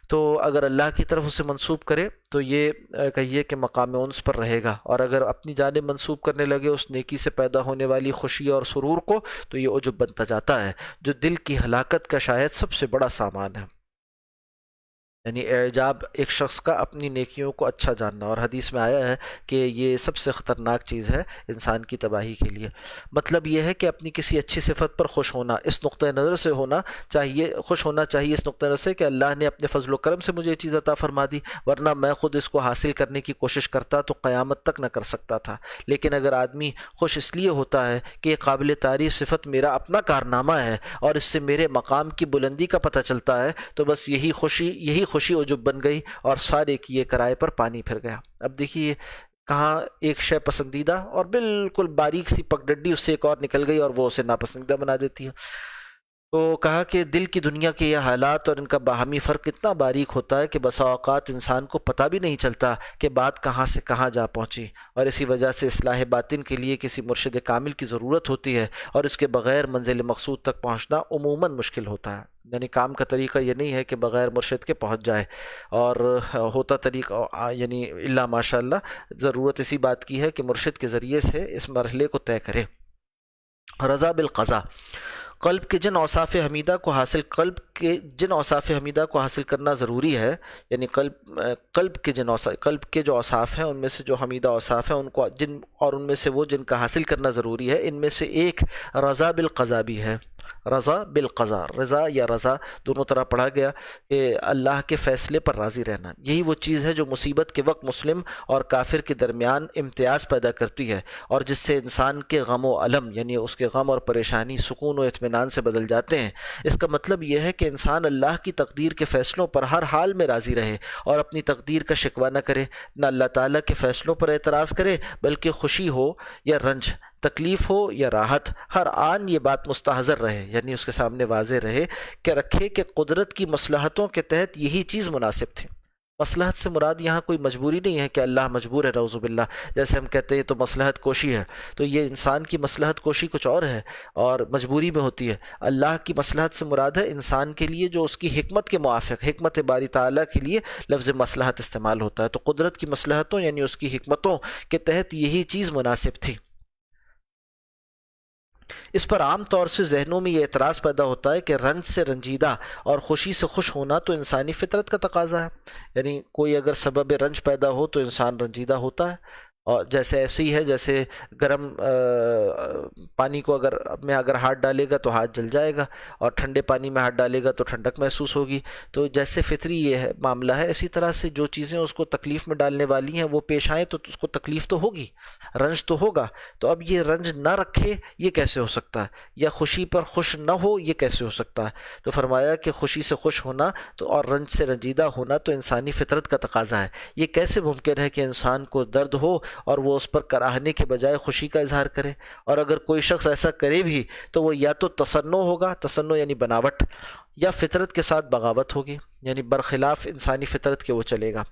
تو اگر اللہ کی طرف اسے منسوب کرے تو یہ کہیے کہ مقام انس پر رہے گا، اور اگر اپنی جانب منسوب کرنے لگے اس نیکی سے پیدا ہونے والی خوشی اور سرور کو تو یہ عجب بنتا جاتا ہے، جو دل کی ہلاکت کا شاید سب سے بڑا سامان ہے۔ یعنی اعجاب ایک شخص کا اپنی نیکیوں کو اچھا جاننا، اور حدیث میں آیا ہے کہ یہ سب سے خطرناک چیز ہے انسان کی تباہی کے لیے۔ مطلب یہ ہے کہ اپنی کسی اچھی صفت پر خوش ہونا، اس نقطہ نظر سے ہونا چاہیے، خوش ہونا چاہیے اس نقطہ نظر سے کہ اللہ نے اپنے فضل و کرم سے مجھے یہ چیز عطا فرما دی، ورنہ میں خود اس کو حاصل کرنے کی کوشش کرتا تو قیامت تک نہ کر سکتا تھا۔ لیکن اگر آدمی خوش اس لیے ہوتا ہے کہ یہ قابل تعریف صفت میرا اپنا کارنامہ ہے اور اس سے میرے مقام کی بلندی کا پتہ چلتا ہے، تو بس یہی خوشی عجب بن گئی اور سارے کیے کرائے پر پانی پھر گیا۔ اب دیکھیے کہاں ایک شے پسندیدہ اور بالکل باریک سی پگڈنڈی اس سے ایک اور نکل گئی اور وہ اسے ناپسندیدہ بنا دیتی ہے۔ تو کہا کہ دل کی دنیا کے یہ حالات اور ان کا باہمی فرق اتنا باریک ہوتا ہے کہ بسا اوقات انسان کو پتہ بھی نہیں چلتا کہ بات کہاں سے کہاں جا پہنچی، اور اسی وجہ سے اصلاح باطن کے لیے کسی مرشد کامل کی ضرورت ہوتی ہے، اور اس کے بغیر منزل مقصود تک پہنچنا عموماً مشکل ہوتا ہے۔ یعنی کام کا طریقہ یہ نہیں ہے کہ بغیر مرشد کے پہنچ جائے، اور ہوتا طریقہ یعنی الا ماشاء اللہ ضرورت اسی بات کی ہے کہ مرشد کے ذریعے سے اس مرحلے کو طے کرے۔ رضا بالقضاء، قلب کے جن اوصاف حمیدہ کو حاصل کرنا ضروری ہے، یعنی قلب کے جو اوصاف ہیں ان میں سے جو حمیدہ اوصاف ہیں ان کو اور ان میں سے وہ جن کا حاصل کرنا ضروری ہے، ان میں سے ایک رضا بالقضاء بھی ہے۔ رضا بالقضاء، رضا یا رضا دونوں طرح پڑھا گیا کہ اللہ کے فیصلے پر راضی رہنا، یہی وہ چیز ہے جو مصیبت کے وقت مسلم اور کافر کے درمیان امتیاز پیدا کرتی ہے، اور جس سے انسان کے غم و الم یعنی اس کے غم اور پریشانی سکون و اطمینان سے بدل جاتے ہیں۔ اس کا مطلب یہ ہے کہ انسان اللہ کی تقدیر کے فیصلوں پر ہر حال میں راضی رہے اور اپنی تقدیر کا شکوہ نہ کرے، نہ اللہ تعالیٰ کے فیصلوں پر اعتراض کرے، بلکہ خوشی ہو یا رنج، تکلیف ہو یا راحت، ہر آن یہ بات مستحضر رہے، یعنی اس کے سامنے واضح رہے کہ رکھے کہ قدرت کی مصلحتوں کے تحت یہی چیز مناسب تھی۔ مصلحت سے مراد یہاں کوئی مجبوری نہیں ہے کہ اللہ مجبور ہے، نعوذ باللہ، جیسے ہم کہتے ہیں تو مصلحت کوشی ہے، تو یہ انسان کی مصلحت کوشی کچھ اور ہے اور مجبوری میں ہوتی ہے۔ اللہ کی مصلحت سے مراد ہے انسان کے لیے جو اس کی حکمت کے موافق، حکمت باری تعالیٰ کے لیے لفظ مصلحت استعمال ہوتا ہے، تو قدرت کی مصلحتوں یعنی اس کی حکمتوں کے تحت یہی چیز مناسب تھی۔ اس پر عام طور سے ذہنوں میں یہ اعتراض پیدا ہوتا ہے کہ رنج سے رنجیدہ اور خوشی سے خوش ہونا تو انسانی فطرت کا تقاضا ہے، یعنی کوئی اگر سبب رنج پیدا ہو تو انسان رنجیدہ ہوتا ہے، اور جیسے ایسے ہی ہے جیسے گرم پانی کو اگر ہاتھ ڈالے گا تو ہاتھ جل جائے گا، اور ٹھنڈے پانی میں ہاتھ ڈالے گا تو ٹھنڈک محسوس ہوگی، تو جیسے فطری یہ ہے معاملہ ہے، اسی طرح سے جو چیزیں اس کو تکلیف میں ڈالنے والی ہیں وہ پیش آئیں تو اس کو تکلیف تو ہوگی، رنج تو ہوگا۔ تو اب یہ رنج نہ رکھے یہ کیسے ہو سکتا ہے، یا خوشی پر خوش نہ ہو یہ کیسے ہو سکتا ہے؟ تو فرمایا کہ خوشی سے خوش ہونا تو اور رنج سے رنجیدہ ہونا تو انسانی فطرت کا تقاضا ہے۔ یہ کیسے ممکن ہے کہ انسان کو درد ہو اور وہ اس پر کراہنے کے بجائے خوشی کا اظہار کرے؟ اور اگر کوئی شخص ایسا کرے بھی تو وہ یا تو تصنع ہوگا، تصنع یعنی بناوٹ، یا فطرت کے ساتھ بغاوت ہوگی، یعنی برخلاف انسانی فطرت کے وہ چلے گا۔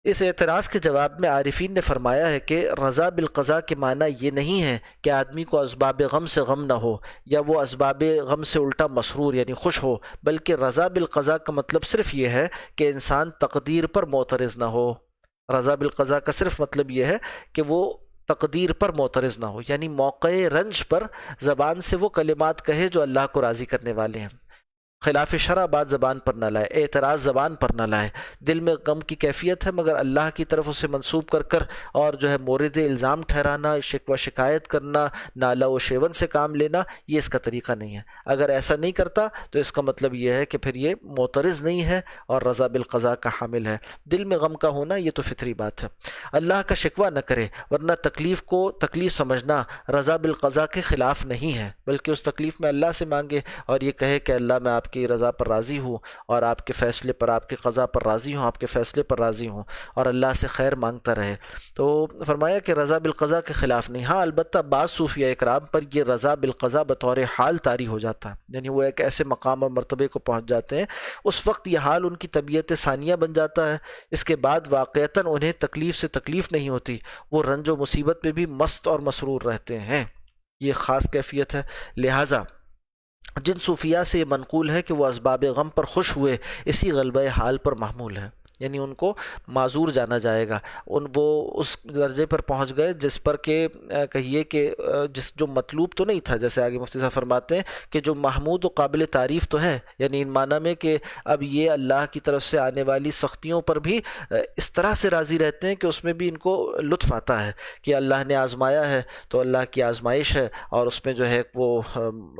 اس اعتراض کے جواب میں عارفین نے فرمایا ہے کہ رضا بالقضاء کے معنی یہ نہیں ہے کہ آدمی کو اسباب غم سے غم نہ ہو، یا وہ اسباب غم سے الٹا مسرور یعنی خوش ہو، بلکہ رضا بالقضاء کا مطلب صرف یہ ہے کہ انسان تقدیر پر معترض نہ ہو۔ رضا بالقضاء کا صرف مطلب یہ ہے کہ وہ تقدیر پر معترض نہ ہو، یعنی موقع رنج پر زبان سے وہ کلمات کہے جو اللہ کو راضی کرنے والے ہیں، خلاف شرع بات زبان پر نہ لائے، اعتراض زبان پر نہ لائے، دل میں غم کی کیفیت ہے مگر اللہ کی طرف اسے منسوب کر اور جو ہے مورد الزام ٹھہرانا، شکوہ شکایت کرنا، نالہ و شیون سے کام لینا، یہ اس کا طریقہ نہیں ہے۔ اگر ایسا نہیں کرتا تو اس کا مطلب یہ ہے کہ پھر یہ معترض نہیں ہے اور رضا بالقضاء کا حامل ہے۔ دل میں غم کا ہونا یہ تو فطری بات ہے، اللہ کا شکوہ نہ کرے، ورنہ تکلیف کو تکلیف سمجھنا رضا بالقضاء کے خلاف نہیں ہے، بلکہ اس تکلیف میں اللہ سے مانگے اور یہ کہے کہ اللہ میں آپ کی رضا پر راضی ہوں اور آپ کے فیصلے پر، آپ کی قضا پر راضی ہوں، آپ کے فیصلے پر راضی ہوں، اور اللہ سے خیر مانگتا رہے۔ تو فرمایا کہ رضا بالقضاء کے خلاف نہیں۔ ہاں البتہ بعض صوفیہ اکرام پر یہ رضا بالقضاء بطور حال طاری ہو جاتا ہے، یعنی وہ ایک ایسے مقام اور مرتبے کو پہنچ جاتے ہیں اس وقت یہ حال ان کی طبیعت ثانیہ بن جاتا ہے، اس کے بعد واقعتاً انہیں تکلیف سے تکلیف نہیں ہوتی، وہ رنج و مصیبت میں بھی مست اور مسرور رہتے ہیں، یہ خاص کیفیت ہے۔ لہٰذا جن صوفیاء سے یہ منقول ہے کہ وہ اسباب غم پر خوش ہوئے، اسی غلبہ حال پر محمول ہے۔ یعنی ان کو معذور جانا جائے گا، وہ اس درجے پر پہنچ گئے جس پر کہ کہیے کہ جس جو مطلوب تو نہیں تھا، جیسے آگے مفتی صاحب فرماتے ہیں کہ جو محمود و قابل تعریف تو ہے، یعنی ان معنی میں کہ اب یہ اللہ کی طرف سے آنے والی سختیوں پر بھی اس طرح سے راضی رہتے ہیں کہ اس میں بھی ان کو لطف آتا ہے کہ اللہ نے آزمایا ہے تو اللہ کی آزمائش ہے، اور اس میں جو ہے وہ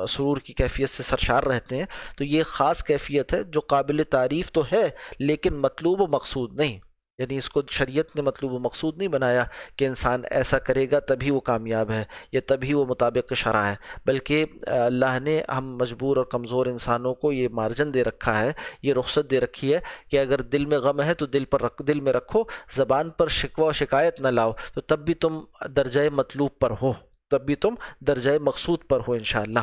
سرور کی کیفیت سے سرشار رہتے ہیں۔ تو یہ خاص کیفیت ہے جو قابل تعریف تو ہے لیکن مطلوب و مقصود نہیں، یعنی اس کو شریعت نے مطلوب و مقصود نہیں بنایا کہ انسان ایسا کرے گا تبھی وہ کامیاب ہے یا تبھی وہ مطابق شرع ہے، بلکہ اللہ نے ہم مجبور اور کمزور انسانوں کو یہ مارجن دے رکھا ہے، یہ رخصت دے رکھی ہے کہ اگر دل میں غم ہے تو دل میں رکھو، زبان پر شکوہ و شکایت نہ لاؤ، تو تب بھی تم درجہ مطلوب پر ہو، تب بھی تم درجہ مقصود پر ہو انشاءاللہ۔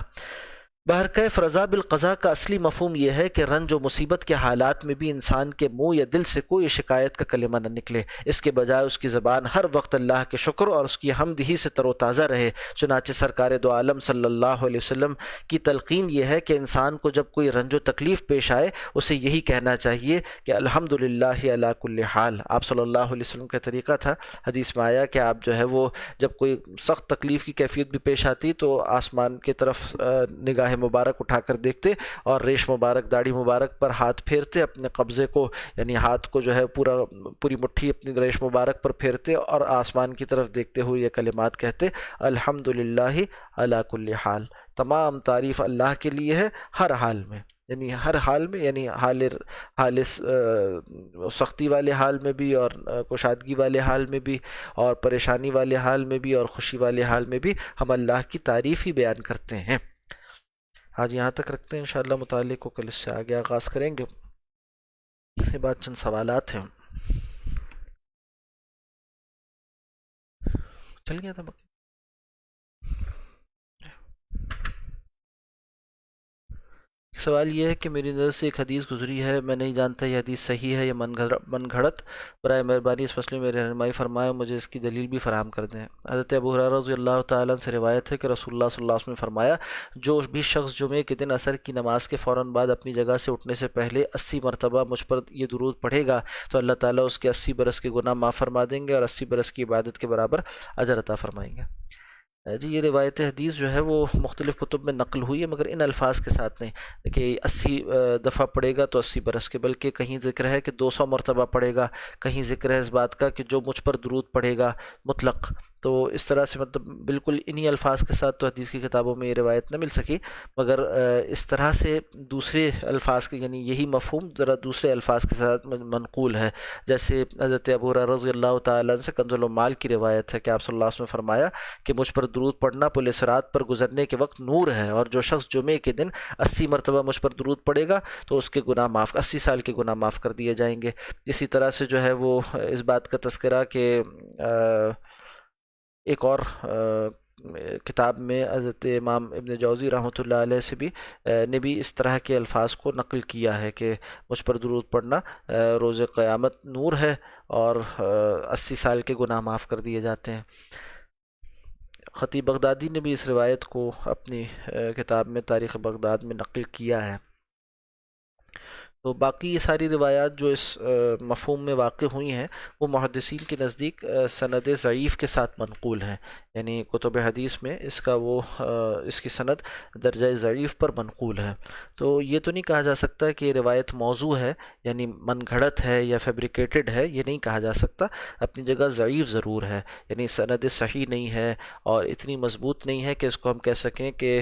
بہرکیف رضا بالقضاء کا اصلی مفہوم یہ ہے کہ رنج و مصیبت کے حالات میں بھی انسان کے منہ یا دل سے کوئی شکایت کا کلمہ نہ نکلے، اس کے بجائے اس کی زبان ہر وقت اللہ کے شکر اور اس کی حمد ہی سے تر و تازہ رہے۔ چنانچہ سرکار دو عالم صلی اللہ علیہ وسلم کی تلقین یہ ہے کہ انسان کو جب کوئی رنج و تکلیف پیش آئے اسے یہی کہنا چاہیے کہ الحمدللہ علی کل حال۔ آپ صلی اللہ علیہ وسلم کا طریقہ تھا، حدیث میں آیا کہ آپ جو ہے وہ جب کوئی سخت تکلیف کی کیفیت بھی پیش آتی تو آسمان کی طرف نگاہ مبارک اٹھا کر دیکھتے اور ریش مبارک داڑھی مبارک پر ہاتھ پھیرتے، اپنے قبضے کو یعنی ہاتھ کو جو ہے پوری مٹھی اپنی ریش مبارک پر پھیرتے اور آسمان کی طرف دیکھتے ہوئے یہ کلمات کہتے الحمدللہ علی کل حال، تمام تعریف اللہ کے لیے ہے ہر حال میں، یعنی ہر حال میں، یعنی حال سختی والے حال میں بھی اور کشادگی والے حال میں بھی اور پریشانی والے حال میں بھی اور خوشی والے حال میں بھی ہم اللہ کی تعریف ہی بیان کرتے ہیں۔ آج یہاں تک رکھتے ہیں، انشاءاللہ مطالعے کو کل اس سے آگے آغاز کریں گے۔ یہ بات چند سوالات ہیں، چل گیا تھا باقی۔ سوال یہ ہے کہ میری نظر سے ایک حدیث گزری ہے، میں نہیں جانتا یہ حدیث صحیح ہے یا من گھڑت، برائے مہربانی اس مسئلے میں رہنمائی فرمائے اور مجھے اس کی دلیل بھی فراہم کر دیں۔ حضرت ابو ہریرہ رضی اللہ تعالیٰ عنہ سے روایت ہے کہ رسول اللہ صلی اللہ علیہ وسلم نے فرمایا، جو بھی شخص جمعے کے دن عصر کی نماز کے فوراً بعد اپنی جگہ سے اٹھنے سے پہلے 80 مرتبہ مجھ پر یہ درود پڑھے گا تو اللہ تعالیٰ اس کے 80 برس کے گناہ معاف فرما دیں گے اور 80 برس کی عبادت کے برابر اجر عطا فرمائیں گے۔ جی یہ روایت حدیث جو ہے وہ مختلف کتب میں نقل ہوئی ہے مگر ان الفاظ کے ساتھ نہیں کہ 80 دفعہ پڑھے گا تو 80 برس کے، بلکہ کہیں ذکر ہے کہ 200 مرتبہ پڑھے گا، کہیں ذکر ہے اس بات کا کہ جو مجھ پر درود پڑھے گا مطلق۔ تو اس طرح سے مطلب بالکل انہی الفاظ کے ساتھ تو حدیث کی کتابوں میں یہ روایت نہ مل سکی، مگر اس طرح سے دوسرے الفاظ کے یعنی یہی مفہوم ذرا دوسرے الفاظ کے ساتھ منقول ہے، جیسے حضرت ابو ہریرہ رضی اللہ تعالیٰ عنہ سے کنز المال کی روایت ہے کہ آپ صلی اللہ علیہ وسلم نے فرمایا کہ مجھ پر درود پڑھنا پل صراط پر گزرنے کے وقت نور ہے، اور جو شخص جمعے کے دن 80 مرتبہ مجھ پر درود پڑھے گا تو اس کے گناہ 80 سال کے گناہ معاف کر دیے جائیں گے۔ اسی طرح سے جو ہے وہ اس بات کا تذکرہ کہ ایک اور کتاب میں حضرت امام ابن جوزی رحمۃ اللہ علیہ سے بھی نے بھی اس طرح کے الفاظ کو نقل کیا ہے کہ مجھ پر درود پڑھنا روز قیامت نور ہے اور 80 سال کے گناہ معاف کر دیے جاتے ہیں۔ خطیب بغدادی نے بھی اس روایت کو اپنی کتاب میں تاریخ بغداد میں نقل کیا ہے۔ تو باقی یہ ساری روایات جو اس مفہوم میں واقع ہوئی ہیں وہ محدثین کے نزدیک سند ضعیف کے ساتھ منقول ہیں، یعنی کتب حدیث میں اس کی سند درجہ ضعیف پر منقول ہے۔ تو یہ تو نہیں کہا جا سکتا کہ یہ روایت موضوع ہے یعنی من گھڑت ہے یا فیبریکیٹڈ ہے، یہ نہیں کہا جا سکتا، اپنی جگہ ضعیف ضرور ہے، یعنی سند صحیح نہیں ہے اور اتنی مضبوط نہیں ہے کہ اس کو ہم کہہ سکیں کہ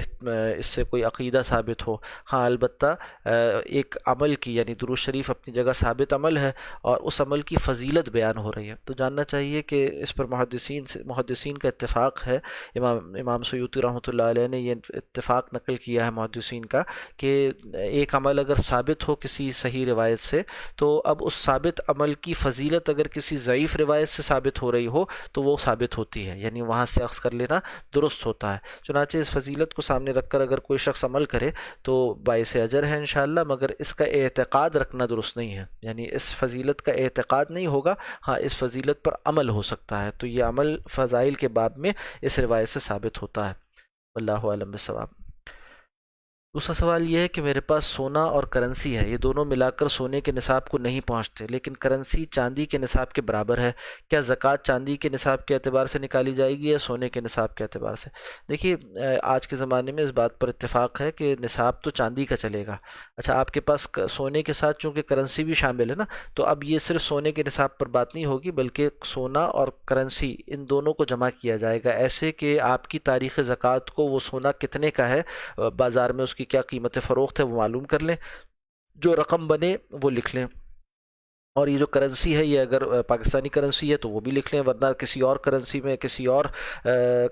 اس سے کوئی عقیدہ ثابت ہو۔ ہاں البتہ ایک عمل کی یعنی درود شریف اپنی جگہ ثابت عمل ہے اور اس عمل کی فضیلت بیان ہو رہی ہے، تو جاننا چاہیے کہ اس پر محدثین کا اتفاق ہے۔ امام سیوطی رحمۃ اللہ علیہ نے یہ اتفاق نقل کیا ہے محدثین کا کہ ایک عمل اگر ثابت ہو کسی صحیح روایت سے تو اب اس ثابت عمل کی فضیلت اگر کسی ضعیف روایت سے ثابت ہو رہی ہو تو وہ ثابت ہوتی ہے، یعنی وہاں سے اخذ کر لینا درست ہوتا ہے۔ چنانچہ اس فضیلت کو سامنے رکھ کر اگر کوئی شخص عمل کرے تو باعث اجر ہے انشاءاللہ، مگر اس کا اعتقاد رکھنا درست نہیں ہے، یعنی اس فضیلت کا اعتقاد نہیں ہوگا، ہاں اس فضیلت پر عمل ہو سکتا ہے، تو یہ عمل فضائل کے باب میں اس روایت سے ثابت ہوتا ہے۔ واللہ اعلم بالصواب۔ دوسرا سوال یہ ہے کہ میرے پاس سونا اور کرنسی ہے، یہ دونوں ملا کر سونے کے نصاب کو نہیں پہنچتے، لیکن کرنسی چاندی کے نصاب کے برابر ہے، کیا زکوٰۃ چاندی کے نصاب کے اعتبار سے نکالی جائے گی یا سونے کے نصاب کے اعتبار سے؟ دیکھیے، آج کے زمانے میں اس بات پر اتفاق ہے کہ نصاب تو چاندی کا چلے گا۔ اچھا، آپ کے پاس سونے کے ساتھ چونکہ کرنسی بھی شامل ہے نا، تو اب یہ صرف سونے کے نصاب پر بات نہیں ہوگی، بلکہ سونا اور کرنسی ان دونوں کو جمع کیا جائے گا، ایسے کہ آپ کی تاریخ زکوٰۃ کو وہ سونا کتنے کا ہے، بازار میں اس کی کیا قیمت فروخت ہے وہ معلوم کر لیں، جو رقم بنے وہ لکھ لیں، اور یہ جو کرنسی ہے یہ اگر پاکستانی کرنسی ہے تو وہ بھی لکھ لیں، ورنہ کسی اور کرنسی میں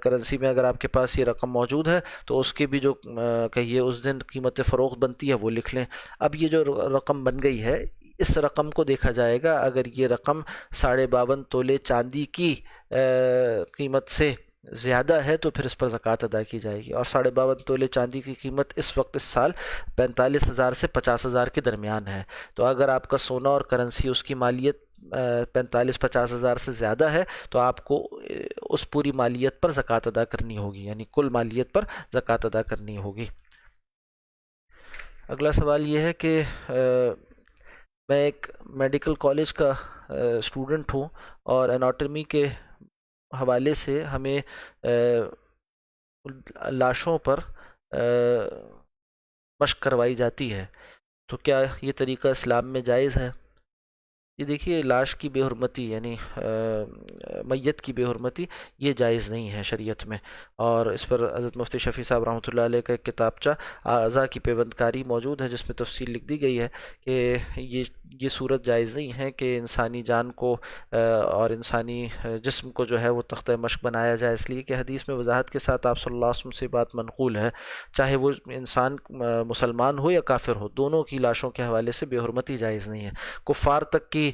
کرنسی میں اگر آپ کے پاس یہ رقم موجود ہے تو اس کے بھی جو کہیے اس دن قیمت فروخت بنتی ہے وہ لکھ لیں۔ اب یہ جو رقم بن گئی ہے، اس رقم کو دیکھا جائے گا، اگر یہ رقم 52.5 تولے چاندی کی قیمت سے زیادہ ہے تو پھر اس پر زکوٰۃ ادا کی جائے گی، اور 52.5 تولے چاندی کی قیمت اس وقت اس سال 45,000 سے 50,000 کے درمیان ہے، تو اگر آپ کا سونا اور کرنسی اس کی مالیت 45-50 ہزار سے زیادہ ہے تو آپ کو اس پوری مالیت پر زکوٰۃ ادا کرنی ہوگی، یعنی کل مالیت پر زکوٰۃ ادا کرنی ہوگی۔ اگلا سوال یہ ہے کہ میں ایک میڈیکل کالج کا اسٹوڈنٹ ہوں، اور اناٹمی کے حوالے سے ہمیں لاشوں پر مشق کروائی جاتی ہے، تو کیا یہ طریقہ اسلام میں جائز ہے؟ یہ دیکھیے، لاش کی بے حرمتی یعنی میت کی بے حرمتی یہ جائز نہیں ہے شریعت میں، اور اس پر حضرت مفتی شفیع صاحب رحمۃ اللہ علیہ کا ایک کتابچہ اعضاء کی پیوند کاری موجود ہے، جس میں تفصیل لکھ دی گئی ہے کہ یہ صورت جائز نہیں ہے کہ انسانی جان کو اور انسانی جسم کو جو ہے وہ تختہ مشق بنایا جائے، اس لیے کہ حدیث میں وضاحت کے ساتھ آپ صلی اللہ علیہ وسلم سے بات منقول ہے، چاہے وہ انسان مسلمان ہو یا کافر ہو، دونوں کی لاشوں کے حوالے سے بے حرمتی جائز نہیں ہے۔ کفار تک کی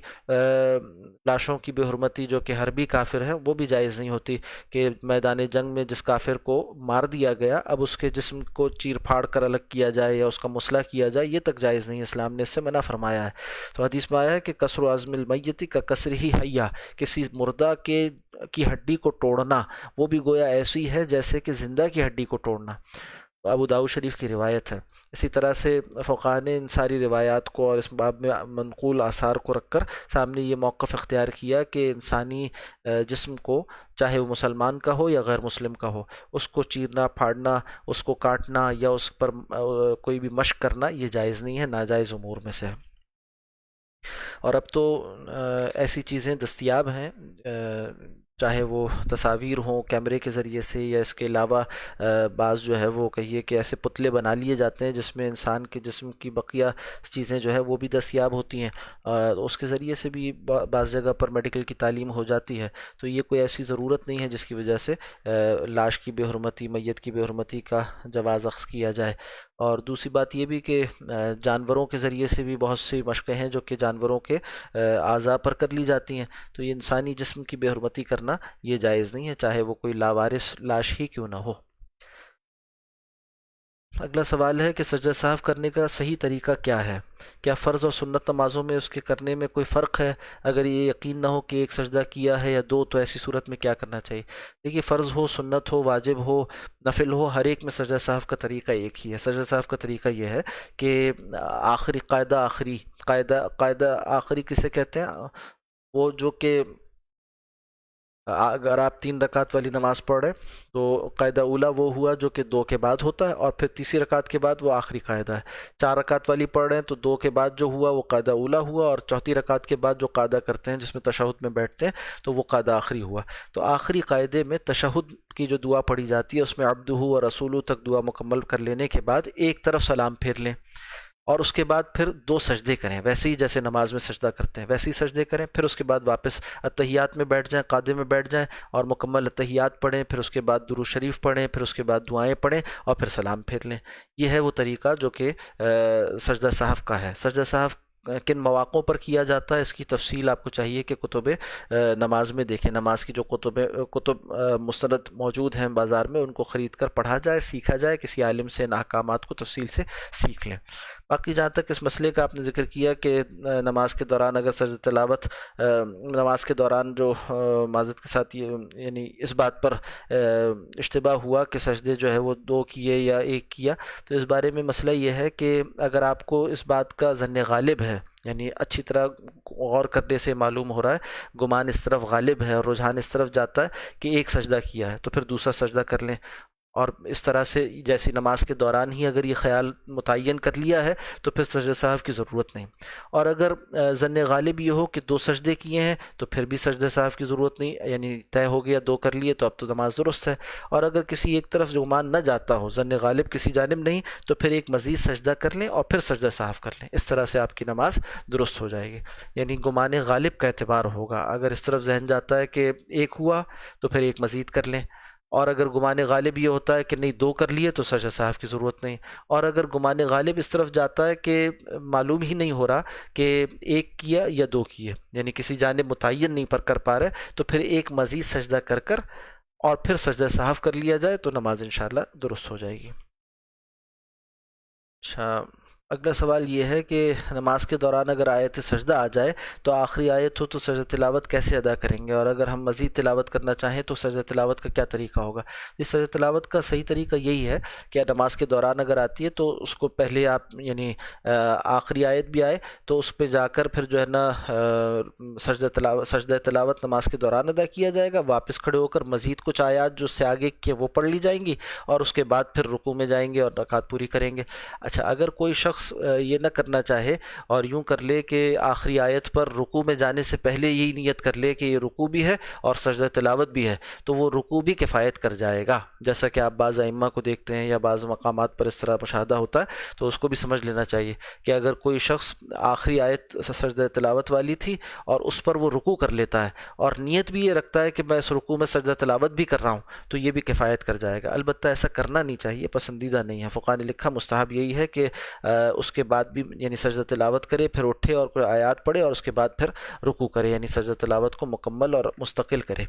لاشوں کی بے حرمتی جو کہ حربی کافر ہیں وہ بھی جائز نہیں ہوتی، کہ میدان جنگ میں جس کافر کو مار دیا گیا اب اس کے جسم کو چیر پھاڑ کر الگ کیا جائے یا اس کا مسئلہ کیا جائے، یہ تک جائز نہیں، اسلام نے اس سے منع فرمایا ہے۔ تو حدیث میں آیا ہے کہ کسر عظم المیت کا کسر ہی حیا، کسی مردہ کی ہڈی کو توڑنا وہ بھی گویا ایسی ہے جیسے کہ زندہ کی ہڈی کو توڑنا، ابو داؤد شریف کی روایت ہے۔ اسی طرح سے فقہاء نے ان ساری روایات کو اور اس باب میں منقول آثار کو رکھ کر سامنے یہ موقف اختیار کیا کہ انسانی جسم کو، چاہے وہ مسلمان کا ہو یا غیر مسلم کا ہو، اس کو چیرنا پھاڑنا، اس کو کاٹنا یا اس پر کوئی بھی مشق کرنا یہ جائز نہیں ہے، ناجائز امور میں سے ہے۔ اور اب تو ایسی چیزیں دستیاب ہیں، چاہے وہ تصاویر ہوں کیمرے کے ذریعے سے، یا اس کے علاوہ بعض جو ہے وہ کہیے کہ ایسے پتلے بنا لیے جاتے ہیں جس میں انسان کے جسم کی بقیہ چیزیں جو ہے وہ بھی دستیاب ہوتی ہیں، اس کے ذریعے سے بھی بعض جگہ پر میڈیکل کی تعلیم ہو جاتی ہے، تو یہ کوئی ایسی ضرورت نہیں ہے جس کی وجہ سے لاش کی بے حرمتی، میت کی بے حرمتی کا جواز اخذ کیا جائے۔ اور دوسری بات یہ بھی کہ جانوروں کے ذریعے سے بھی بہت سی مشقیں ہیں جو کہ جانوروں کے اعضاء پر کر لی جاتی ہیں، تو یہ انسانی جسم کی بے حرمتی کرنا یہ جائز نہیں ہے، چاہے وہ کوئی لاوارث لاش ہی کیوں نہ ہو۔ اگلا سوال ہے کہ سجدہ سہو کرنے کا صحیح طریقہ کیا ہے؟ کیا فرض اور سنت نمازوں میں اس کے کرنے میں کوئی فرق ہے؟ اگر یہ یقین نہ ہو کہ ایک سجدہ کیا ہے یا دو تو ایسی صورت میں کیا کرنا چاہیے؟ دیکھیے، فرض ہو، سنت ہو، واجب ہو، نفل ہو، ہر ایک میں سجدہ سہو کا طریقہ ایک ہی ہے۔ سجدہ سہو کا طریقہ یہ ہے کہ قاعدہ آخری کسے کہتے ہیں؟ وہ جو کہ اگر آپ 3 رکعت والی نماز پڑھ رہے تو قاعدہ اولا وہ ہوا جو کہ 2 کے بعد ہوتا ہے، اور پھر تیسری رکعت کے بعد وہ آخری قاعدہ ہے۔ 4 رکعت والی پڑھ رہے ہیں تو 2 کے بعد جو ہوا وہ قاعدہ اولا ہوا، اور چوتھی رکعت کے بعد جو قاعدہ کرتے ہیں جس میں تشہد میں بیٹھتے ہیں تو وہ قاعدہ آخری ہوا۔ تو آخری قاعدے میں تشہد کی جو دعا پڑھی جاتی ہے اس میں عبدہ و رسولہ تک دعا مکمل کر لینے کے بعد ایک طرف سلام پھیر لیں، اور اس کے بعد پھر 2 سجدے کریں، ویسے ہی جیسے نماز میں سجدہ کرتے ہیں ویسے ہی سجدے کریں، پھر اس کے بعد واپس اتحیات میں بیٹھ جائیں، قاعدے میں بیٹھ جائیں اور مکمل اتحیات پڑھیں، پھر اس کے بعد درود شریف پڑھیں، پھر اس کے بعد دعائیں پڑھیں اور پھر سلام پھیر لیں۔ یہ ہے وہ طریقہ جو کہ سجدہ سہو کا ہے۔ سجدہ سہو کن مواقعوں پر کیا جاتا ہے اس کی تفصیل آپ کو چاہیے کہ کتب نماز میں دیکھیں، نماز کی جو کتب مستند موجود ہیں بازار میں ان کو خرید کر پڑھا جائے، سیکھا جائے، کسی عالم سے ان احکامات کو تفصیل سے سیکھ لیں۔ باقی جہاں تک اس مسئلے کا آپ نے ذکر کیا کہ نماز کے دوران اگر سجدہ تلاوت نماز کے دوران جو معذرت کے ساتھ یہ یعنی اس بات پر اشتباہ ہوا کہ سجدے جو ہے وہ دو کیے یا ایک کیا، تو اس بارے میں مسئلہ یہ ہے کہ اگر آپ کو اس بات کا ظن غالب ہے، یعنی اچھی طرح غور کرنے سے معلوم ہو رہا ہے، گمان اس طرف غالب ہے اور رجحان اس طرف جاتا ہے کہ ایک سجدہ کیا ہے، تو پھر دوسرا سجدہ کر لیں، اور اس طرح سے جیسی نماز کے دوران ہی اگر یہ خیال متعین کر لیا ہے تو پھر سجدہ سہو کی ضرورت نہیں، اور اگر ظن غالب یہ ہو کہ دو سجدے کیے ہیں تو پھر بھی سجدہ سہو کی ضرورت نہیں، یعنی طے ہو گیا دو کر لیے تو اب تو نماز درست ہے، اور اگر کسی ایک طرف جو گمان نہ جاتا ہو، ظن غالب کسی جانب نہیں، تو پھر ایک مزید سجدہ کر لیں اور پھر سجدہ سہو کر لیں، اس طرح سے آپ کی نماز درست ہو جائے گی، یعنی گمان غالب کا اعتبار ہوگا، اگر اس طرف ذہن جاتا ہے کہ ایک ہوا تو پھر ایک مزید کر لیں، اور اگر گمان غالب یہ ہوتا ہے کہ نہیں دو کر لیے تو سجدہ سہو کی ضرورت نہیں، اور اگر گمان غالب اس طرف جاتا ہے کہ معلوم ہی نہیں ہو رہا کہ ایک کیا یا دو کیے، یعنی کسی جانب متعین نہیں پر کر پا رہے، تو پھر ایک مزید سجدہ کر کر اور پھر سجدہ سہو کر لیا جائے تو نماز انشاءاللہ درست ہو جائے گی۔ اچھا، اگلا سوال یہ ہے کہ نماز کے دوران اگر آیت سجدہ آ جائے تو آخری آیت ہو تو سجدہ تلاوت کیسے ادا کریں گے، اور اگر ہم مزید تلاوت کرنا چاہیں تو سجدہ تلاوت کا کیا طریقہ ہوگا؟ اس سجدہ تلاوت کا صحیح طریقہ یہی ہے کہ نماز کے دوران اگر آتی ہے تو اس کو پہلے آپ یعنی آخری آیت بھی آئے تو اس پہ جا کر پھر جو ہے نا سجدہ تلاوت نماز کے دوران ادا کیا جائے گا، واپس کھڑے ہو کر مزید کچھ آیات جو اس سے آگے کے وہ پڑھ لی جائیں گی، اور اس کے بعد پھر رکوع میں جائیں گے اور رکعت پوری کریں گے۔ اچھا، اگر کوئی شخص یہ نہ کرنا چاہے اور یوں کر لے کہ آخری آیت پر رکوع میں جانے سے پہلے یہی نیت کر لے کہ یہ رکوع بھی ہے اور سجدہ تلاوت بھی ہے، تو وہ رکوع بھی کفایت کر جائے گا، جیسا کہ آپ بعض ائمہ کو دیکھتے ہیں یا بعض مقامات پر اس طرح مشاہدہ ہوتا ہے، تو اس کو بھی سمجھ لینا چاہیے کہ اگر کوئی شخص آخری آیت سجدہ تلاوت والی تھی اور اس پر وہ رکوع کر لیتا ہے اور نیت بھی یہ رکھتا ہے کہ میں اس رکوع میں سجدہ تلاوت بھی کر رہا ہوں، تو یہ بھی کفایت کر جائے گا، البتہ ایسا کرنا نہیں چاہیے، پسندیدہ نہیں ہے، فقہاء نے لکھا مستحب یہی ہے کہ اس کے بعد بھی یعنی سجدہ تلاوت کرے، پھر اٹھے اور کوئی آیات پڑھے اور اس کے بعد پھر رکوع کرے، یعنی سجدہ تلاوت کو مکمل اور مستقل کرے۔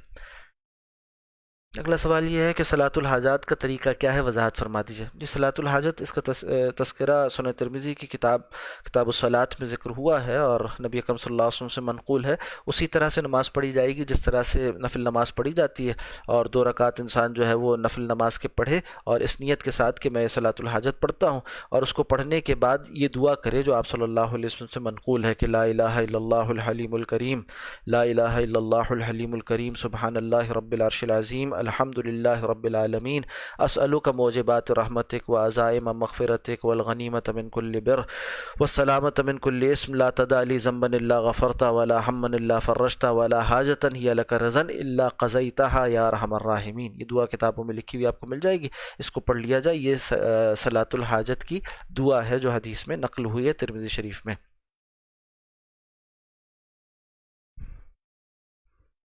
اگلا سوال یہ ہے کہ صلاۃ الحاجات کا طریقہ کیا ہے، وضاحت فرما دیجیے۔ جی، صلاۃ الحاجت اس کا تذکرہ سنن ترمذی کی کتاب الصلاۃ میں ذکر ہوا ہے اور نبی اکرم صلی اللہ علیہ وسلم سے منقول ہے، اسی طرح سے نماز پڑھی جائے گی جس طرح سے نفل نماز پڑھی جاتی ہے، اور دو رکعت انسان جو ہے وہ نفل نماز کے پڑھے اور اس نیت کے ساتھ کہ میں صلاۃ الحاجت پڑھتا ہوں، اور اس کو پڑھنے کے بعد یہ دعا کرے جو آپ صلی اللہ علیہ وسلم سے منقول ہے کہ لا الہ الا اللہ الحلیم الکریم، لا الہ الا اللہ الحلیم الکریم، سبحان اللہ رب العرش العظیم، الحمد للہ رب العالمین، اسألک موجبات رحمتک وعزائم مغفرتک والغنیمت من کل بر والسلامت من کل اسم، لا تدع لی ذنبا الا غفرتا ولا ہما الا فرجتا ولا حاجتا ہی لک رضا الا قضیتها یا ارحم الراحمین۔ یہ دعا کتابوں میں لکھی ہوئی آپ کو مل جائے گی، اس کو پڑھ لیا جائے، یہ صلاۃ الحاجت کی دعا ہے جو حدیث میں نقل ہوئی ہے ترمذی شریف میں۔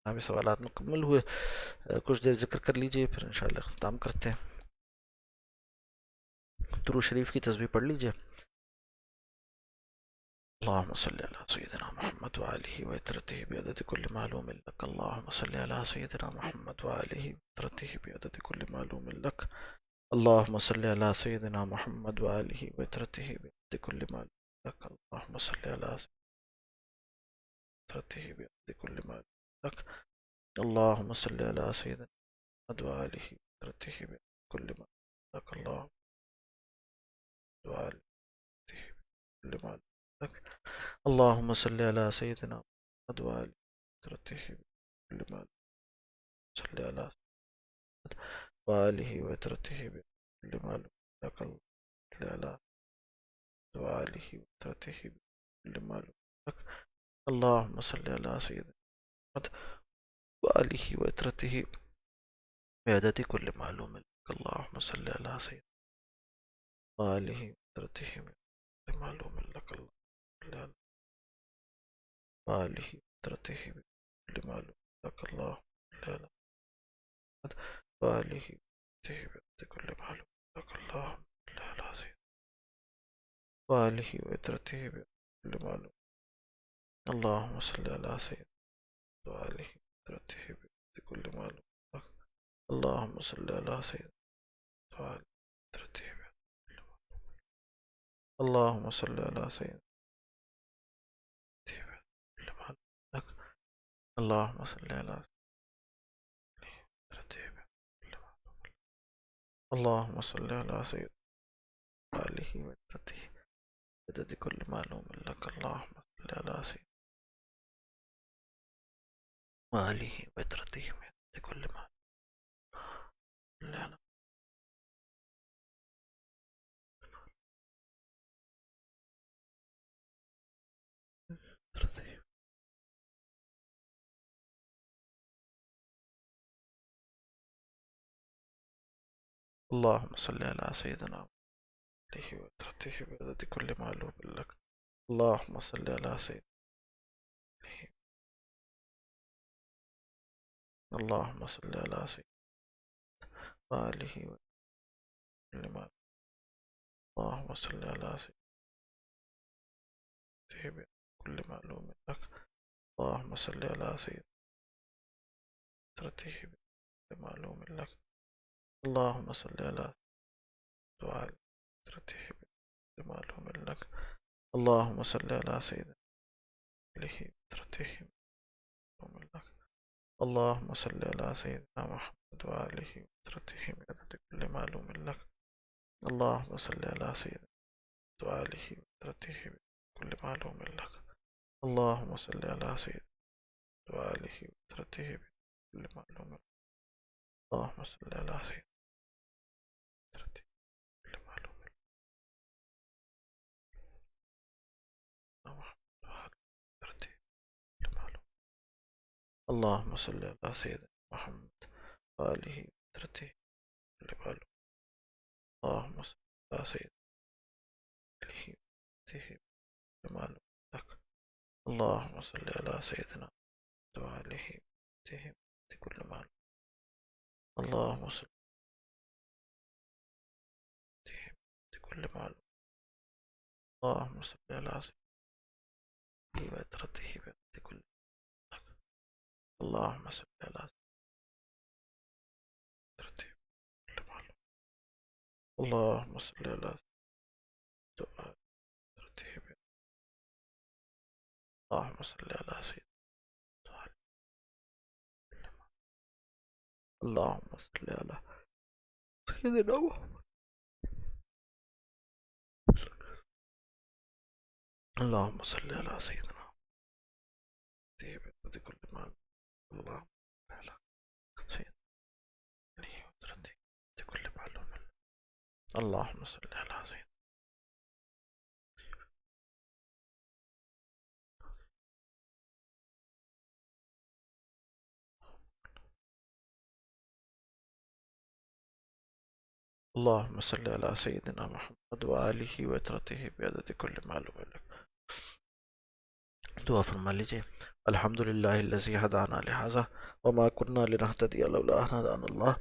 ابھی سوالات مکمل ہوئے، کچھ دیر ذکر کر لیجئے پھر انشاءاللہ اختتام کرتے ہیں۔ درود شریف کی تسبیح پڑھ لیجئے۔ اللهم صل على سيدنا محمد وآله وعترته بعدد كل معلوم لك، اللهم صل على سيدنا محمد وآله وعترته بعدد كل معلوم لك، اللهم صل على سيدنا محمد وآله وعترته بعدد كل معلوم لك، اللهم صل على وعترته بعدد كل معلوم لك، اللهم صل على سيدنا محمد وآله وعترته بعدد كل معلوم لك، اللهم صل على كل معلوم لك، اللهم صل على سيدنا محمد وآله وعترته كل معلوم، صل على محمد وآله وعترته كل معلوم لك، صل على وآله وعترته كل معلوم لك، اللهم صل على سيدنا محمد وآله وعترته بعدد كل معلوم لك، اللهم صل على سيدنا وآله وعترته كل معلوم لك، اللهم صل على وآله وعترته كل معلوم لك، اللهم صل على محمد وآله وعترته بعدد كل معلوم لك، اللهم صل على سيدنا وآله وعترته بعدد كل معلوم، اللهم صل على سيدنا وآله وعترته بعدد كل معلوم لك، اللهم صل على سيدنا وآله وعترته اللهم صل على سيدنا كل ما لك. اللهم صل على سيدنا اللهم صل على سيدنا آله وعزته عدد كل معلوم لك. اللهم صل على سيدنا آله وعزته عدد كل معلوم لك. اللهم صل على سيدنا آله وعزته بعدد كل معلوم لك. اللهم صل على سيدنا. اللهم صل على سيدنا آله وكل ما. اللهم صل على سيدنا كل معلوم لك. اللهم صل على سيدنا كل معلوم لك. اللهم صل على دعاء كل معلوم لك. اللهم صل على سيدنا آله معلوم لك. اللهم صل على سيدنا محمد وآله وسلم بعدد كل معلوم لك. اللهم صل على سيدنا وآله وسلم كل معلوم لك. اللهم صل على سيدنا وآله وسلم كل معلوم لك. اللهم صل على سيدنا كل معلوم لك. اللهم صل على سيدنا محمد وآله وسلم كل معلوم. اللهم صل على سيدنا آله وسلم كل معلوم لك. اللهم صل على سيدنا وآله وسلم كل معلوم. اللهم صل كل معلوم. اللهم صل على سيدنا وآله كل. اللهم صل على سيدنا كل معلوم. اللهم صل على سيدنا. اللهم صل على سيدنا. اللهم صل على سيدنا محمد. اللهم صل على سيدنا كل معلوم. اللهم صل على سيدنا كل معلوم. اللهم صل على سيدنا. اللهم صل على سيدنا محمد وآله وسلم بعدد كل معلوم لك. دعا فرما لیجیے. الحمد للہ الذی ہدانا لہذا وما كنا لنهتدي لولا ان هدانا الله.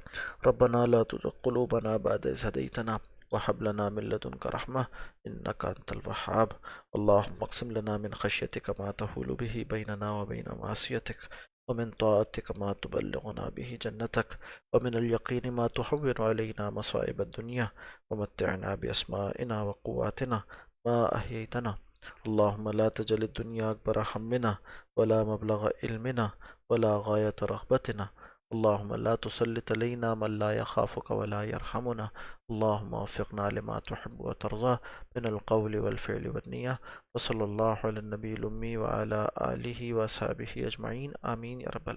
ربنا لا تزغ قلوبنا بعد إذ هديتنا وهب لنا من لدنك رحمة إنك أنت الوهاب. اللهم اقسم لنا من خشيتك ما تحول به بيننا وبين معصيتك ومن طاعتك ما تبلغنا به جنتك ومن اليقين ما تحول علينا مصائب الدنيا ومتعنا بأسمائنا وقواتنا ما أحييتنا. اللهم لا تجعل الدنيا أكبر همنا ولا مبلغ علمنا ولا غاية رغبتنا. اللهم لا تسلط علينا من لا يخافك ولا يرحمنا. اللهم وفقنا لما تحب وترضى من القول والفعل والنية. وصلى الله على النبي الأمي وعلى آله وصحبه أجمعين. آمين يا رب العالمين.